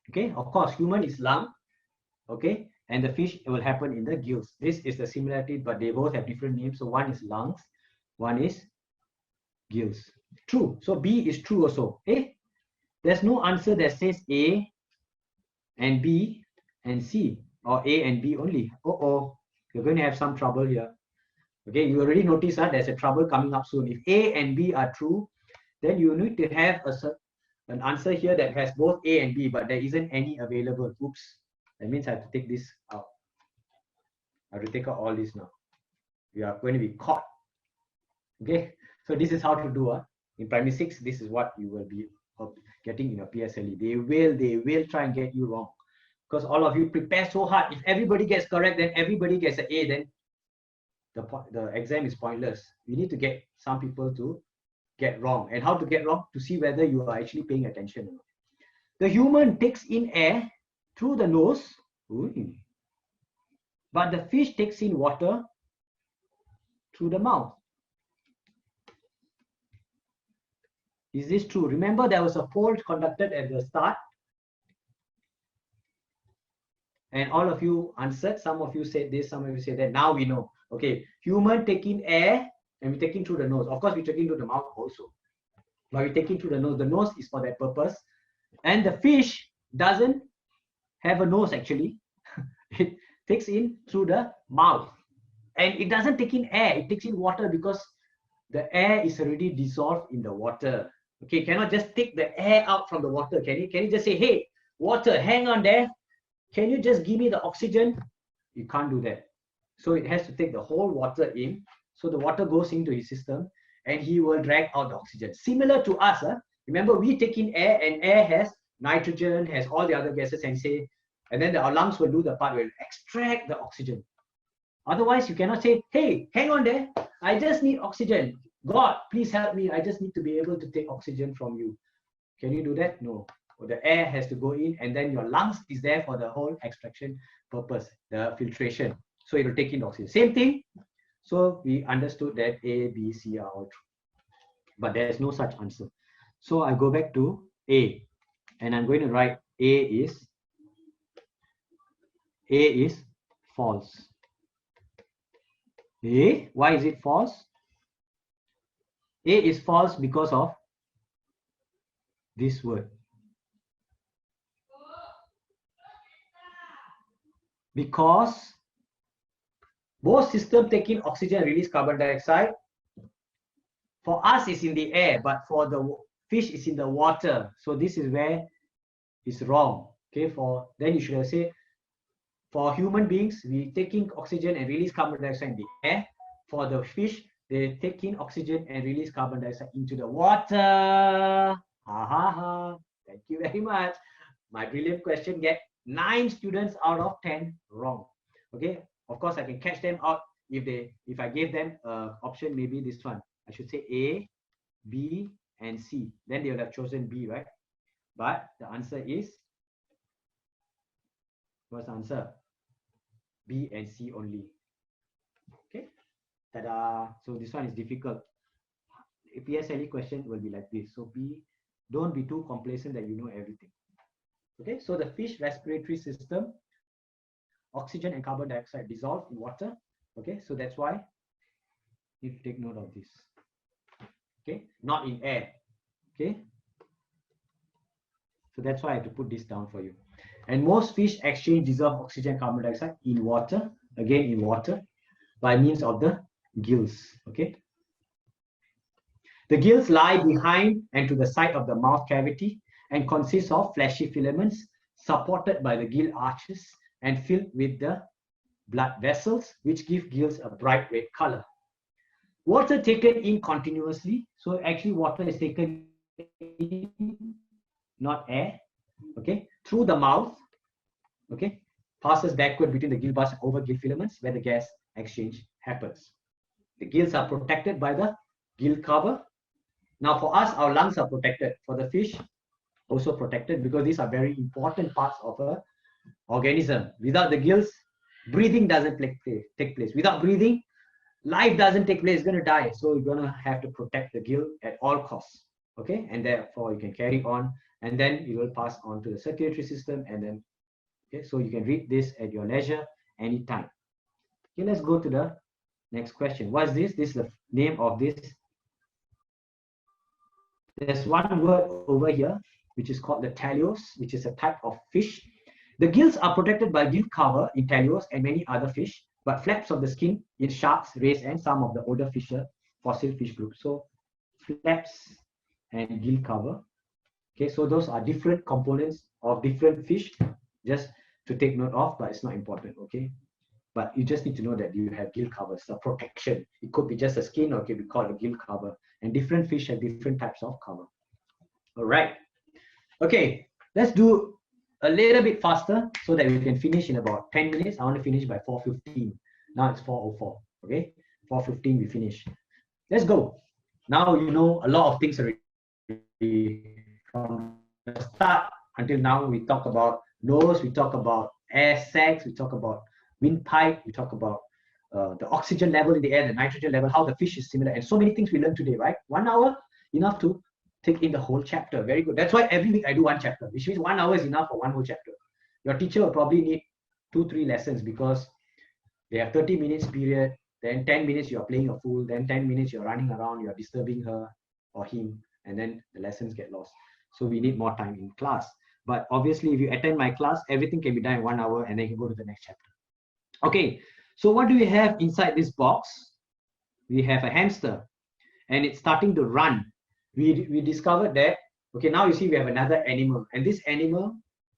Okay, of course, human is lung, okay, and the fish will happen in the gills. This is the similarity, but they both have different names. So one is lungs, one is gills. True. So B is true also. Okay, there's no answer that says A and B and C, or A and B only. You're going to have some trouble here. Okay, you already noticed that there's a trouble coming up soon. If A and B are true, then you need to have an answer here that has both A and B, but there isn't any available. Oops, that means I have to take this out. I have to take out all this now. We are going to be caught. Okay, so this is how to do. In primary 6, this is what you will be getting in your PSLE. They will try and get you wrong, because all of you prepare so hard. If everybody gets correct, then everybody gets an A, then the exam is pointless. You need to get some people to get wrong. And how to get wrong? To see whether you are actually paying attention or not. The human takes in air through the nose, but the fish takes in water through the mouth. Is this true? Remember, there was a poll conducted at the start, and all of you answered. Some of you said this, some of you said that. Now we know. Okay, human taking air and we taking through the nose. Of course, we taking through the mouth also, but we taking through the nose. The nose is for that purpose. And the fish doesn't have a nose actually. It takes in through the mouth, and it doesn't take in air. It takes in water because the air is already dissolved in the water. Okay, you cannot just take the air out from the water. Can you just say, hey, water, hang on there. Can you just give me the oxygen? You can't do that. So it has to take the whole water in. So the water goes into his system and he will drag out the oxygen. Similar to us, remember we take in air and air has nitrogen, has all the other gases and then our lungs will do the part where it will extract the oxygen. Otherwise, you cannot say, hey, hang on there. I just need oxygen. God, please help me. I just need to be able to take oxygen from you. Can you do that? No. The air has to go in and then your lungs is there for the whole extraction purpose, the filtration. So it will take in oxygen. Same thing. So we understood that A, B, C are all true. But there is no such answer. So I go back to A and I'm going to write A is false. A, why is it false? A is false because of this word. Because both systems take in oxygen and release carbon dioxide. For us, it's in the air, but for the fish, it's in the water. So this is where it's wrong. Okay, then you should have said, for human beings, we take in oxygen and release carbon dioxide in the air. For the fish, they take in oxygen and release carbon dioxide into the water. Ha ha ha. Thank you very much. My brilliant question get 9 students out of 10 wrong. Okay, of course I can catch them out if I gave them option, maybe this one. I should say A, B, and C. Then they will have chosen B, right? But the answer is, what's the answer? B and C only. Okay, ta-da. So this one is difficult. A PSLE question will be like this. So B, don't be too complacent that you know everything. Okay, so the fish respiratory system, oxygen and carbon dioxide dissolve in water. Okay, so that's why you need to take note of this. Okay, not in air. Okay, so that's why I have to put this down for you. And most fish exchange dissolved oxygen and carbon dioxide in water, again in water, by means of the gills. Okay, the gills lie behind and to the side of the mouth cavity and consist of fleshy filaments supported by the gill arches and filled with the blood vessels, which give gills a bright red color. Water taken in continuously. So actually water is taken in, not air, okay, through the mouth, okay, passes backward between the gill buds and over gill filaments where the gas exchange happens. The gills are protected by the gill cover. Now for us, our lungs are protected. For the fish, also protected, because these are very important parts of an organism. Without the gills, breathing doesn't take place. Without breathing, life doesn't take place. It's going to die. So you're going to have to protect the gill at all costs. Okay, and therefore you can carry on, and then it will pass on to the circulatory system, and then okay, so you can read this at your leisure anytime. Okay, let's go to the next question. What is this? This is the name of this. There's one word over here which is called the thalios, which is a type of fish. The gills are protected by gill cover in thalios and many other fish, but flaps of the skin in sharks, rays, and some of the older fossil fish groups. So flaps and gill cover. Okay, so those are different components of different fish, just to take note of, but it's not important. Okay, but you just need to know that you have gill covers, a protection. It could be just a skin, or it could be called a gill cover, and different fish have different types of cover. All right. Okay, let's do a little bit faster so that we can finish in about 10 minutes. I want to finish by 4:15. Now it's 4:04. Okay, 4:15 we finish. Let's go. Now you know a lot of things already. From the start until now, we talk about nose, we talk about air sacs, we talk about windpipe, we talk about the oxygen level in the air, the nitrogen level, how the fish is similar, and so many things we learned today, right? 1 hour, enough to take in the whole chapter. Very good. That's why every week I do one chapter, which means 1 hour is enough for one whole chapter. Your teacher will probably need 2-3 lessons because they have 30 minutes period, then 10 minutes you're playing a fool, then 10 minutes you're running around, you're disturbing her or him, and then the lessons get lost. So we need more time in class. But obviously, if you attend my class, everything can be done in 1 hour and then you can go to the next chapter. Okay, so what do we have inside this box? We have a hamster and it's starting to run. we discovered that, okay, now you see we have another animal, and this animal,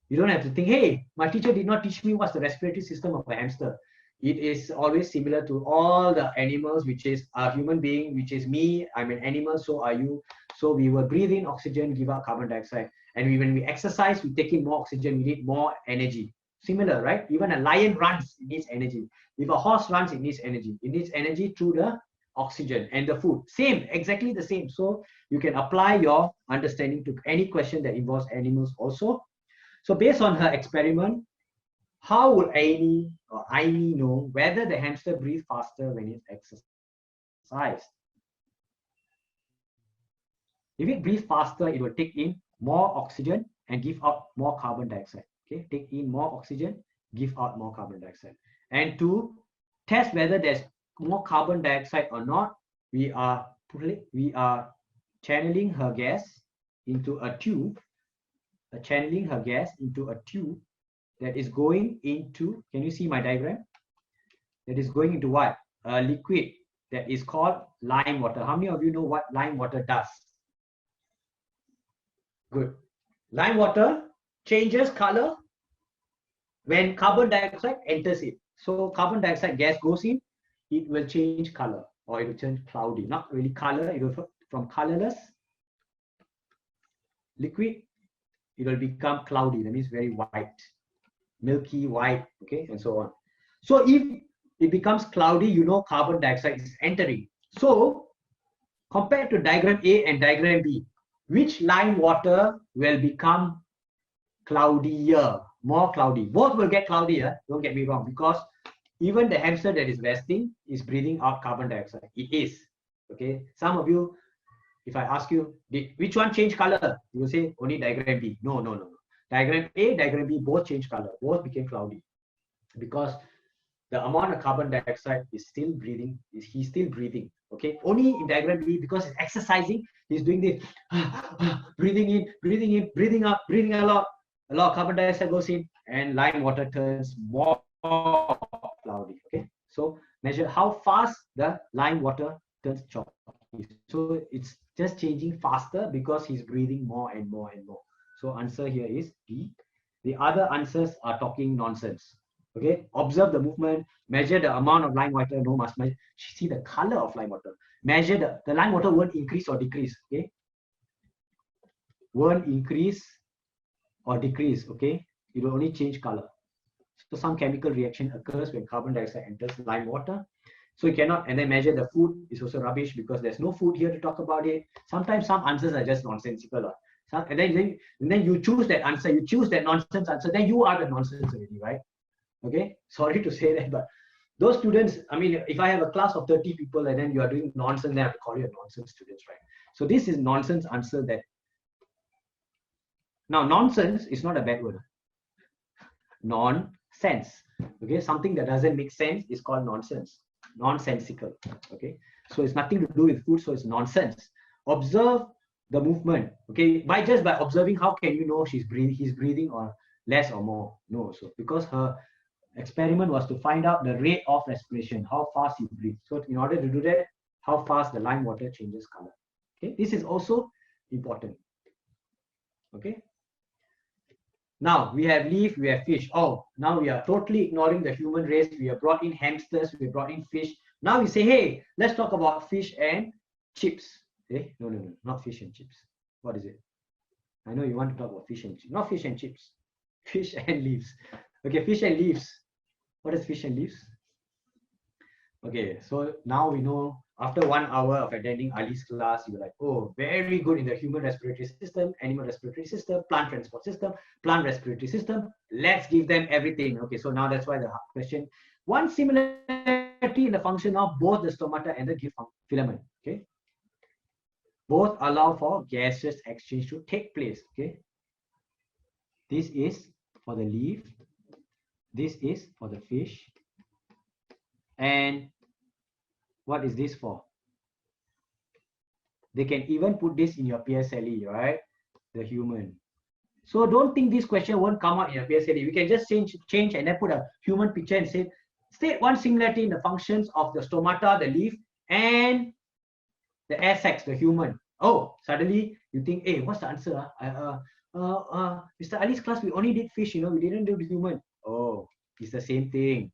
you don't have to think, hey, my teacher did not teach me what's the respiratory system of a hamster. It is always similar to all the animals, which is a human being, which is me, I'm an animal, so are you. So we will breathe in oxygen, give out carbon dioxide. And when we exercise, we take in more oxygen, we need more energy. Similar, right? Even a lion runs, it needs energy. If a horse runs, it needs energy. It needs energy through the oxygen and the food. Same, exactly the same. So you can apply your understanding to any question that involves animals also. So based on her experiment, how would Amy know whether the hamster breathes faster when it's exercised? If it breathes faster, it will take in more oxygen and give out more carbon dioxide. Okay, take in more oxygen, give out more carbon dioxide. And to test whether there's more carbon dioxide or not, we are channeling her gas into a tube. Channeling her gas into a tube that is going into, can you see my diagram? That is going into what? A liquid that is called lime water. How many of you know what lime water does? Good. Lime water changes color when carbon dioxide enters it. So carbon dioxide gas goes in, it will change color, or it will change cloudy. Not really color, it will from colorless liquid, it will become cloudy. That means very white, milky white, okay, and so on. So if it becomes cloudy, you know carbon dioxide is entering. So compared to diagram A and diagram B, which lime water will become cloudier, more cloudy? Both will get cloudier, don't get me wrong, because even the hamster that is resting is breathing out carbon dioxide. It is, okay? Some of you, if I ask you, which one change color? You will say only diagram B. No. Diagram A, diagram B, both change color, both became cloudy, because the amount of carbon dioxide is still breathing, he's still breathing, okay? Only in diagram B, because he's exercising, he's doing this, breathing in, breathing out, breathing a lot of carbon dioxide goes in, and lime water turns more cloudy, okay? So measure how fast the lime water turns chalky. So it's just changing faster because he's breathing more and more and more. So answer here is D. The other answers are talking nonsense. Okay, observe the movement, measure the amount of lime water, no must measure, see the color of lime water. Measure the lime water won't increase or decrease, okay? Won't increase or decrease, okay? It will only change color. So some chemical reaction occurs when carbon dioxide enters lime water. So you cannot, and then measure the food is also rubbish because there's no food here to talk about it. Sometimes some answers are just nonsensical. And then you choose that answer, you choose that nonsense answer, then you are the nonsense already, right? Okay, sorry to say that, but those students, I mean, if I have a class of 30 people and then you are doing nonsense, then I have to call you a nonsense students, right? So this is nonsense answer that. Now, nonsense is not a bad word. Nonsense, okay? Something that doesn't make sense is called nonsense, nonsensical, okay? So it's nothing to do with food, so it's nonsense. Observe the movement, okay? By observing, how can you know he's breathing or less or more? No, so because her experiment was to find out the rate of respiration, how fast you breathe. So in order to do that, how fast the lime water changes color. Okay, this is also important. Okay. Now we have leaf, we have fish. Oh, now we are totally ignoring the human race. We have brought in hamsters, we brought in fish. Now we say, hey, let's talk about fish and chips. Okay? No, not fish and chips. What is it? I know you want to talk about fish and chips, not fish and chips. Fish and leaves. Okay, fish and leaves. What is fish and leaves? Okay, so now we know after 1 hour of attending Ali's class, you're like, oh, very good in the human respiratory system, animal respiratory system, plant transport system, plant respiratory system. Let's give them everything. Okay, so now that's why the question, one similarity in the function of both the stomata and the gill filament. Okay, both allow for gaseous exchange to take place. Okay, this is for the leaf. This is for the fish. And what is this for? They can even put this in your PSLE, right? The human. So don't think this question won't come out in your PSLE. We can just change and then put a human picture and say, state one similarity in the functions of the stomata, the leaf, and the air sacs, the human. Oh, suddenly you think, hey, what's the answer? Mr. Ali's class, we only did fish, we didn't do the human. Oh, it's the same thing.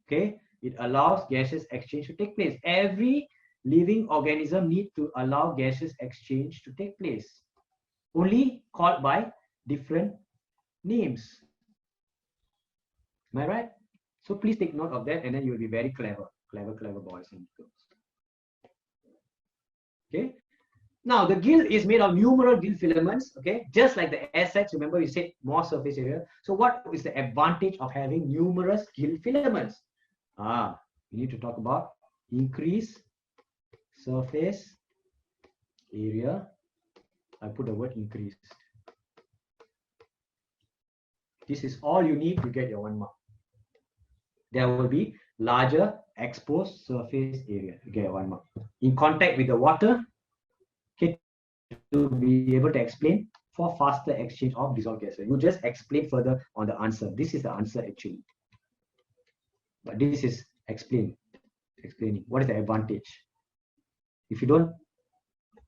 Okay, it allows gaseous exchange to take place. Every living organism needs to allow gaseous exchange to take place, only called by different names. Am I right? So please take note of that, and then you will be very clever boys and girls. Okay. Now the gill is made of numerous gill filaments. Okay, just like the air sacs. Remember, we said more surface area. So what is the advantage of having numerous gill filaments? We need to talk about increase surface area. I put the word increase. This is all you need to get your 1 mark. There will be larger exposed surface area to get 1 mark. In contact with the water, okay, to be able to explain for faster exchange of dissolved gases. You just explain further on the answer. This is the answer actually. But this is explaining what is the advantage. If you don't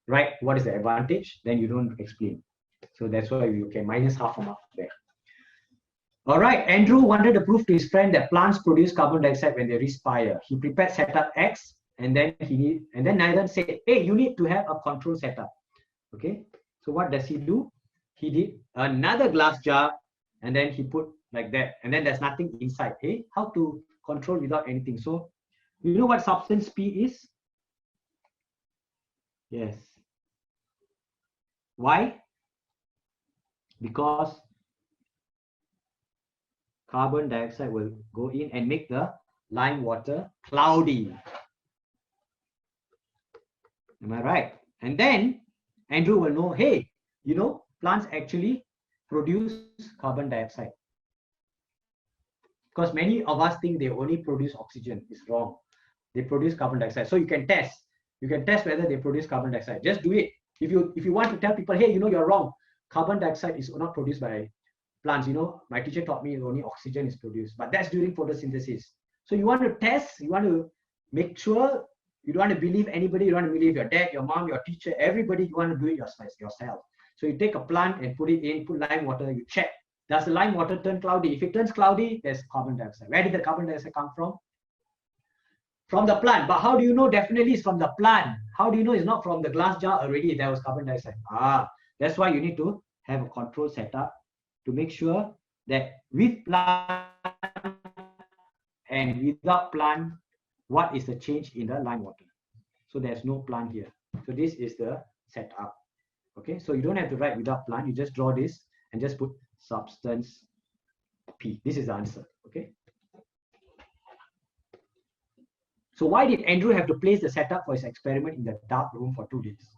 write what is the advantage, then you don't explain. So that's why you can minus half a mark there. All right, Andrew wanted to prove to his friend that plants produce carbon dioxide when they respire. He prepared setup X, and then Nathan said, hey, you need to have a control setup. Okay, so what does he do? He did another glass jar, and then he put like that, and then there's nothing inside. Hey, how to control without anything? So you know what substance P is? Yes. Why? Because carbon dioxide will go in and make the lime water cloudy. Am I right? And then Andrew will know, hey, plants actually produce carbon dioxide. Because many of us think they only produce oxygen. It's wrong. They produce carbon dioxide. So you can test. You can test whether they produce carbon dioxide. Just do it. If you want to tell people, hey, you're wrong. Carbon dioxide is not produced by plants. My teacher taught me only oxygen is produced, but that's during photosynthesis. So you want to test, you want to make sure, you don't want to believe anybody, you don't want to believe your dad, your mom, your teacher, everybody, you want to do it yourself. So you take a plant and put it in, put lime water, you check. Does the lime water turn cloudy? If it turns cloudy, there's carbon dioxide. Where did the carbon dioxide come from? From the plant. But how do you know definitely it's from the plant? How do you know it's not from the glass jar already there was carbon dioxide? That's why you need to have a control setup to make sure that with plant and without plant, what is the change in the lime water? So there's no plant here. So this is the setup. Okay, so you don't have to write without plant. You just draw this and just put substance P. This is the answer. Okay. So why did Andrew have to place the setup for his experiment in the dark room for 2 days?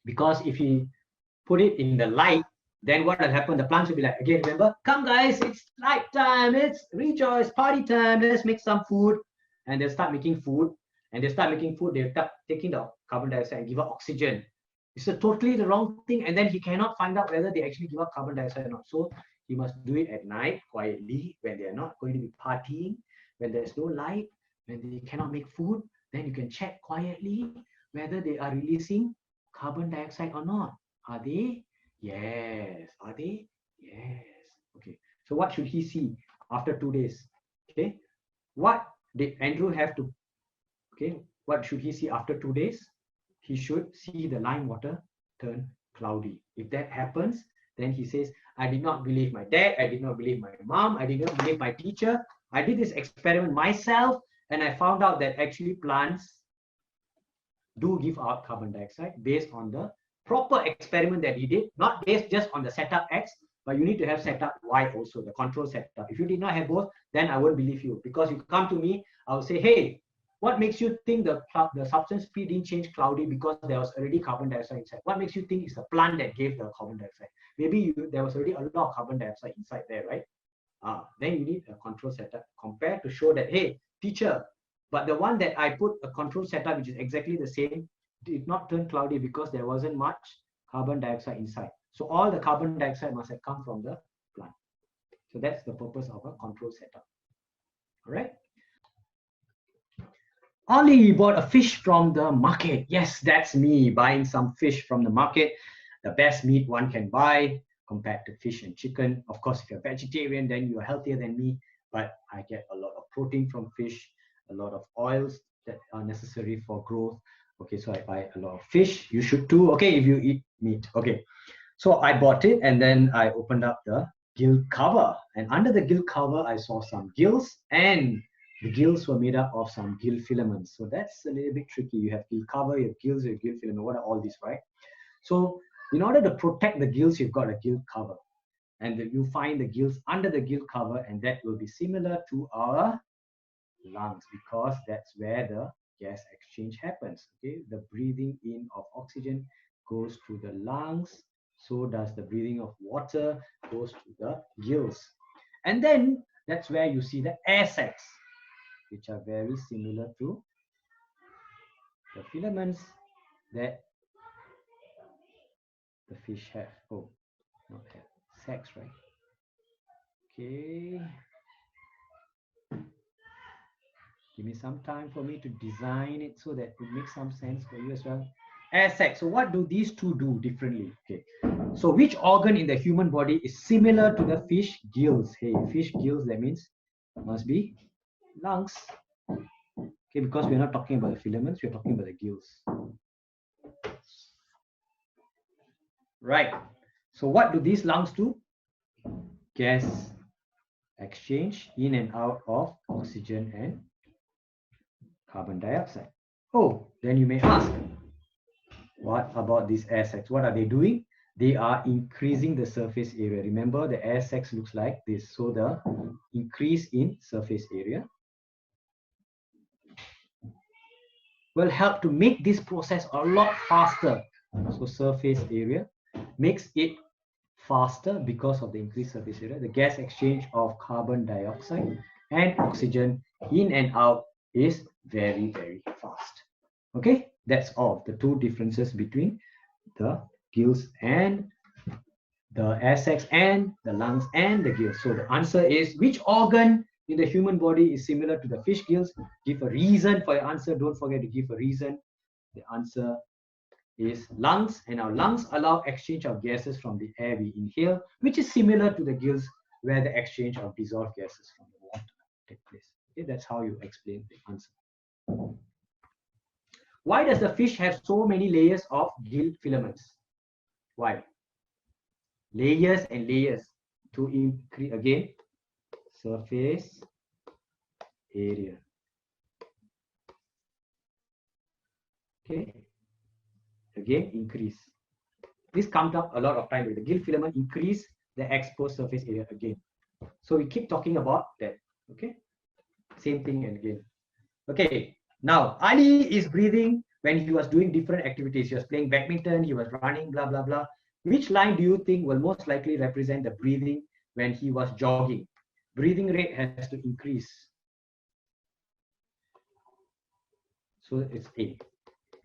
Because if he put it in the light, then what will happen? The plants will be like, again, remember, come guys, it's night time, it's rejoice, party time, let's make some food. And they'll start making food. And they start making food, they'll start taking the carbon dioxide and give up oxygen. It's totally the wrong thing. And then he cannot find out whether they actually give up carbon dioxide or not. So he must do it at night, quietly, when they're not going to be partying, when there's no light, when they cannot make food. Then you can check quietly whether they are releasing carbon dioxide or not. Are they? Yes. Are they? Yes. Okay. So what should he see after 2 days? Okay. What did Andrew have to? Okay. What should he see after 2 days? He should see the lime water turn cloudy. If that happens, then he says, I did not believe my dad. I did not believe my mom. I did not believe my teacher. I did this experiment myself, and I found out that actually plants do give out carbon dioxide based on the proper experiment that he did, not based just on the setup X, but you need to have setup Y also, the control setup. If you did not have both, then I won't believe you, because you come to me, I will say, hey, what makes you think the substance P didn't change cloudy because there was already carbon dioxide inside? What makes you think it's the plant that gave the carbon dioxide? Maybe there was already a lot of carbon dioxide inside there, right? Then you need a control setup compared to show that, hey, teacher, but the one that I put a control setup, which is exactly the same, did not turn cloudy because there wasn't much carbon dioxide inside. So all the carbon dioxide must have come from the plant. So that's the purpose of a control setup. All right. Ali bought a fish from the market. Yes, that's me buying some fish from the market. The best meat one can buy compared to fish and chicken. Of course, if you're vegetarian, then you're healthier than me. But I get a lot of protein from fish, a lot of oils that are necessary for growth. Okay, so I buy a lot of fish. You should too. Okay, if you eat meat. Okay, so I bought it and then I opened up the gill cover. And under the gill cover, I saw some gills, and the gills were made up of some gill filaments. So that's a little bit tricky. You have gill cover, you have gills, you have gill filament. What are all these, right? So in order to protect the gills, you've got a gill cover. And you find the gills under the gill cover, and that will be similar to our lungs, because that's where the gas exchange happens. Okay, the breathing in of oxygen goes to the lungs, so does the breathing of water goes to the gills. And then that's where you see the air sacs, which are very similar to the filaments that the fish have. Oh, not have sacs, right? Okay. Give me some time for me to design it so that it makes some sense for you as well. Air sacs. So what do these two do differently? Okay. So which organ in the human body is similar to the fish gills? Hey, fish gills, that means must be lungs. Okay, because we're not talking about the filaments, we're talking about the gills. Right. So what do these lungs do? Gas exchange in and out of oxygen and carbon dioxide. Oh, then you may ask, what about these air sacs? What are they doing? They are increasing the surface area. Remember, the air sacs looks like this. So the increase in surface area will help to make this process a lot faster. So surface area makes it faster because of the increased surface area. The gas exchange of carbon dioxide and oxygen in and out is very, very fast. Okay, that's all. The two differences between the gills and the air sacs and the lungs and the gills. So the answer is, which organ in the human body is similar to the fish gills? Give a reason for your answer. Don't forget to give a reason. The answer is lungs, and our lungs allow exchange of gases from the air we inhale, which is similar to the gills, where the exchange of dissolved gases from the water take place. Okay, that's how you explain the answer. Why does the fish have so many layers of gill filaments? Why? Layers and layers to increase, again, surface area. Okay, again, increase. This comes up a lot of time with the gill filament, increase the exposed surface area again. So we keep talking about that. Okay, same thing and again. Okay, now Ali is breathing when he was doing different activities. He was playing badminton, he was running, blah, blah, blah. Which line do you think will most likely represent the breathing when he was jogging? Breathing rate has to increase. So it's A.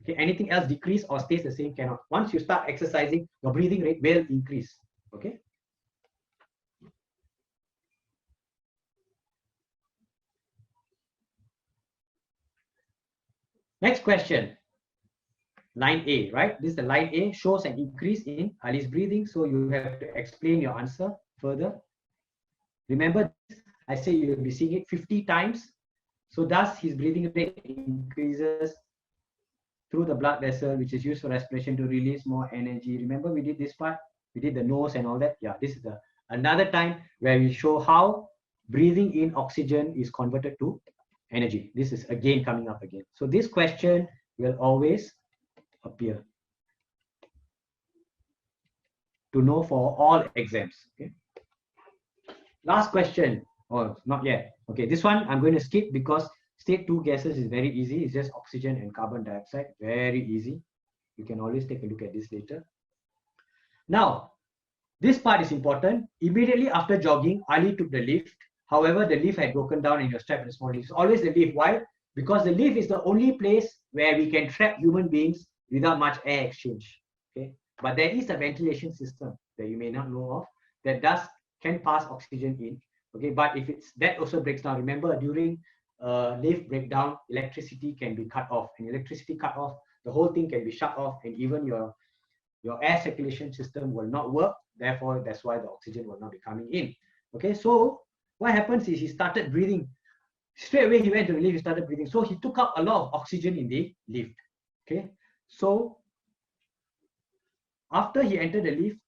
Okay, anything else decrease or stays the same cannot. Once you start exercising, your breathing rate will increase. Okay. Next question. Line A, right? This is the line A, shows an increase in Ali's breathing. So you have to explain your answer further. Remember, I say you'll be seeing it 50 times. So thus his breathing rate increases through the blood vessel, which is used for respiration to release more energy. Remember, we did this part, we did the nose and all that. Yeah, this is another time where we show how breathing in oxygen is converted to energy. This is again coming up again. So this question will always appear to know for all exams. Okay. Last question, or not yet. Okay, this one I'm going to skip because state 2 gases is very easy. It's just oxygen and carbon dioxide. Very easy. You can always take a look at this later. Now, this part is important. Immediately after jogging, Ali took the lift. However, the lift had broken down and he was trapped in a small lift. It's always the lift. Why? Because the lift is the only place where we can trap human beings without much air exchange. Okay. But there is a ventilation system that you may not know of that can pass oxygen in. Okay, but if it's that also breaks down, remember during leaf breakdown, electricity can be cut off, and electricity cut off, the whole thing can be shut off, and even your air circulation system will not work. Therefore, that's why the oxygen will not be coming in. Okay, so what happens is he started breathing. Straight away, he went to the lift, he started breathing. So he took up a lot of oxygen in the lift. Okay, so after he entered the lift,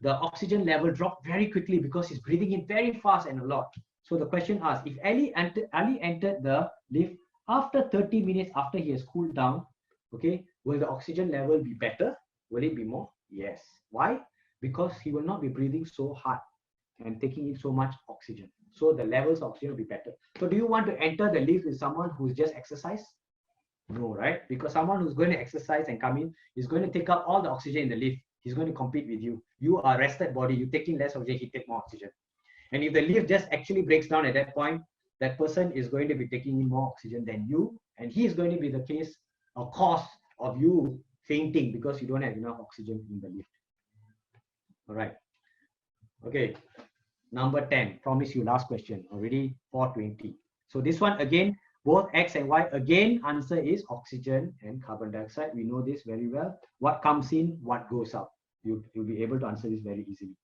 the oxygen level dropped very quickly because he's breathing in very fast and a lot. So the question asks, if Ali entered the lift after 30 minutes after he has cooled down, okay, will the oxygen level be better? Will it be more? Yes. Why? Because he will not be breathing so hard and taking in so much oxygen. So the levels of oxygen will be better. So do you want to enter the lift with someone who's just exercised? No, right? Because someone who's going to exercise and come in is going to take up all the oxygen in the lift. He's going to compete with you. You are a rested body. You're taking less oxygen, he take more oxygen. And if the lift just actually breaks down at that point, that person is going to be taking in more oxygen than you. And he is going to be the cause of you fainting because you don't have enough oxygen in the lift. All right. Okay. Number 10. Promise you last question. Already 4:20. So this one again, both X and Y, again, answer is oxygen and carbon dioxide. We know this very well. What comes in, what goes out. You'll be able to answer this very easily.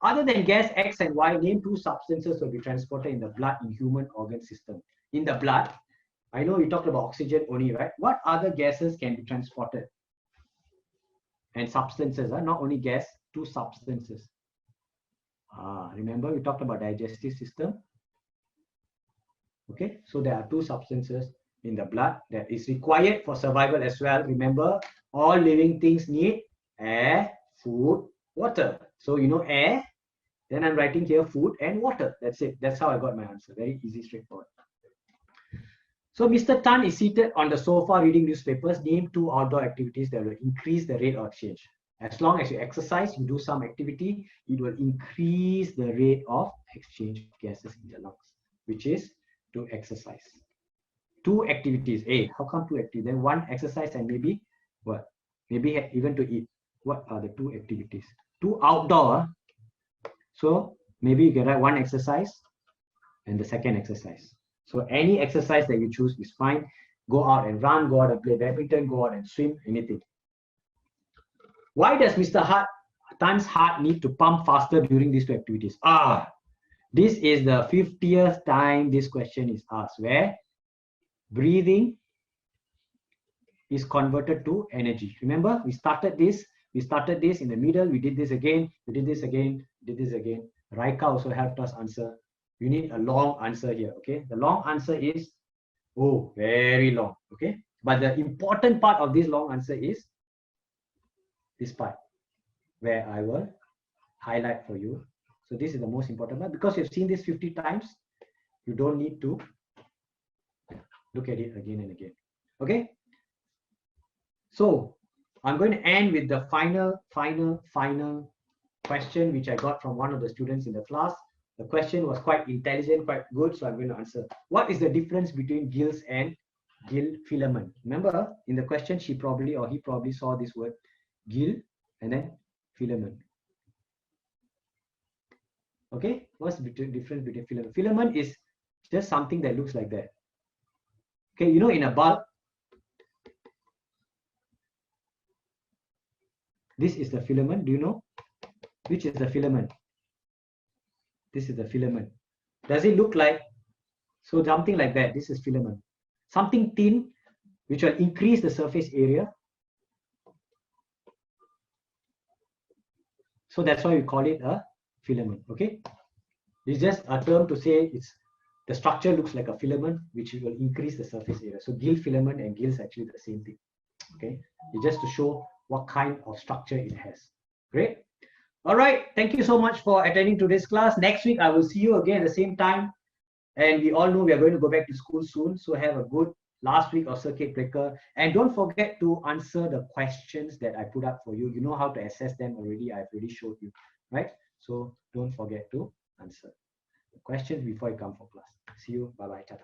Other than gas X and Y, name two substances will be transported in the blood in human organ system. In the blood, I know we talked about oxygen only, right? What other gases can be transported? And substances, not only gas, two substances. Remember, we talked about digestive system. Okay, so there are two substances in the blood that is required for survival as well. Remember, all living things need air, food, water. So you know air, then I'm writing here food and water. That's it. That's how I got my answer. Very easy, straightforward. So Mr. Tan is seated on the sofa reading newspapers. Name two outdoor activities that will increase the rate of exchange. As long as you exercise, you do some activity, it will increase the rate of exchange of gases in the lungs, which is to exercise. Two activities. Hey, how come two activities? Then one exercise and maybe what? Maybe even to eat. What are the two activities? Two outdoor. So maybe you can write one exercise and the second exercise. So any exercise that you choose is fine. Go out and run, go out and play badminton, go out and swim, anything. Why does Mr. Tan's heart need to pump faster during these two activities? This is the 50th time this question is asked, where breathing is converted to energy. Remember, we started this in the middle, we did this again, we did this again, did this again. Raika also helped us answer. You need a long answer here, okay? The long answer is, very long, okay? But the important part of this long answer is this part, where I will highlight for you. So this is the most important part. Because you've seen this 50 times, you don't need to look at it again and again, okay? So I'm going to end with the final question, which I got from one of the students in the class. The question was quite intelligent, quite good, so I'm going to answer. What is the difference between gills and gill filament? Remember, in the question, she probably or he probably saw this word gill and then filament. Okay, what's the difference between filament? Filament is just something that looks like that. Okay, you know, in a bulb, this is the filament. Do you know which is the filament? This is the filament. Does it look like, so something like that? This is filament. Something thin, which will increase the surface area. So that's why we call it a filament, okay? It's just a term to say the structure looks like a filament, which will increase the surface area. So gill filament and gill is actually the same thing, okay? It's just to show what kind of structure it has. Great. All right, thank you so much for attending today's class. Next week, I will see you again at the same time. And we all know we are going to go back to school soon. So have a good last week of circuit breaker. And don't forget to answer the questions that I put up for you. You know how to assess them already. I've already showed you, right? So don't forget to answer the questions before you come for class. See you. Bye-bye. Tata.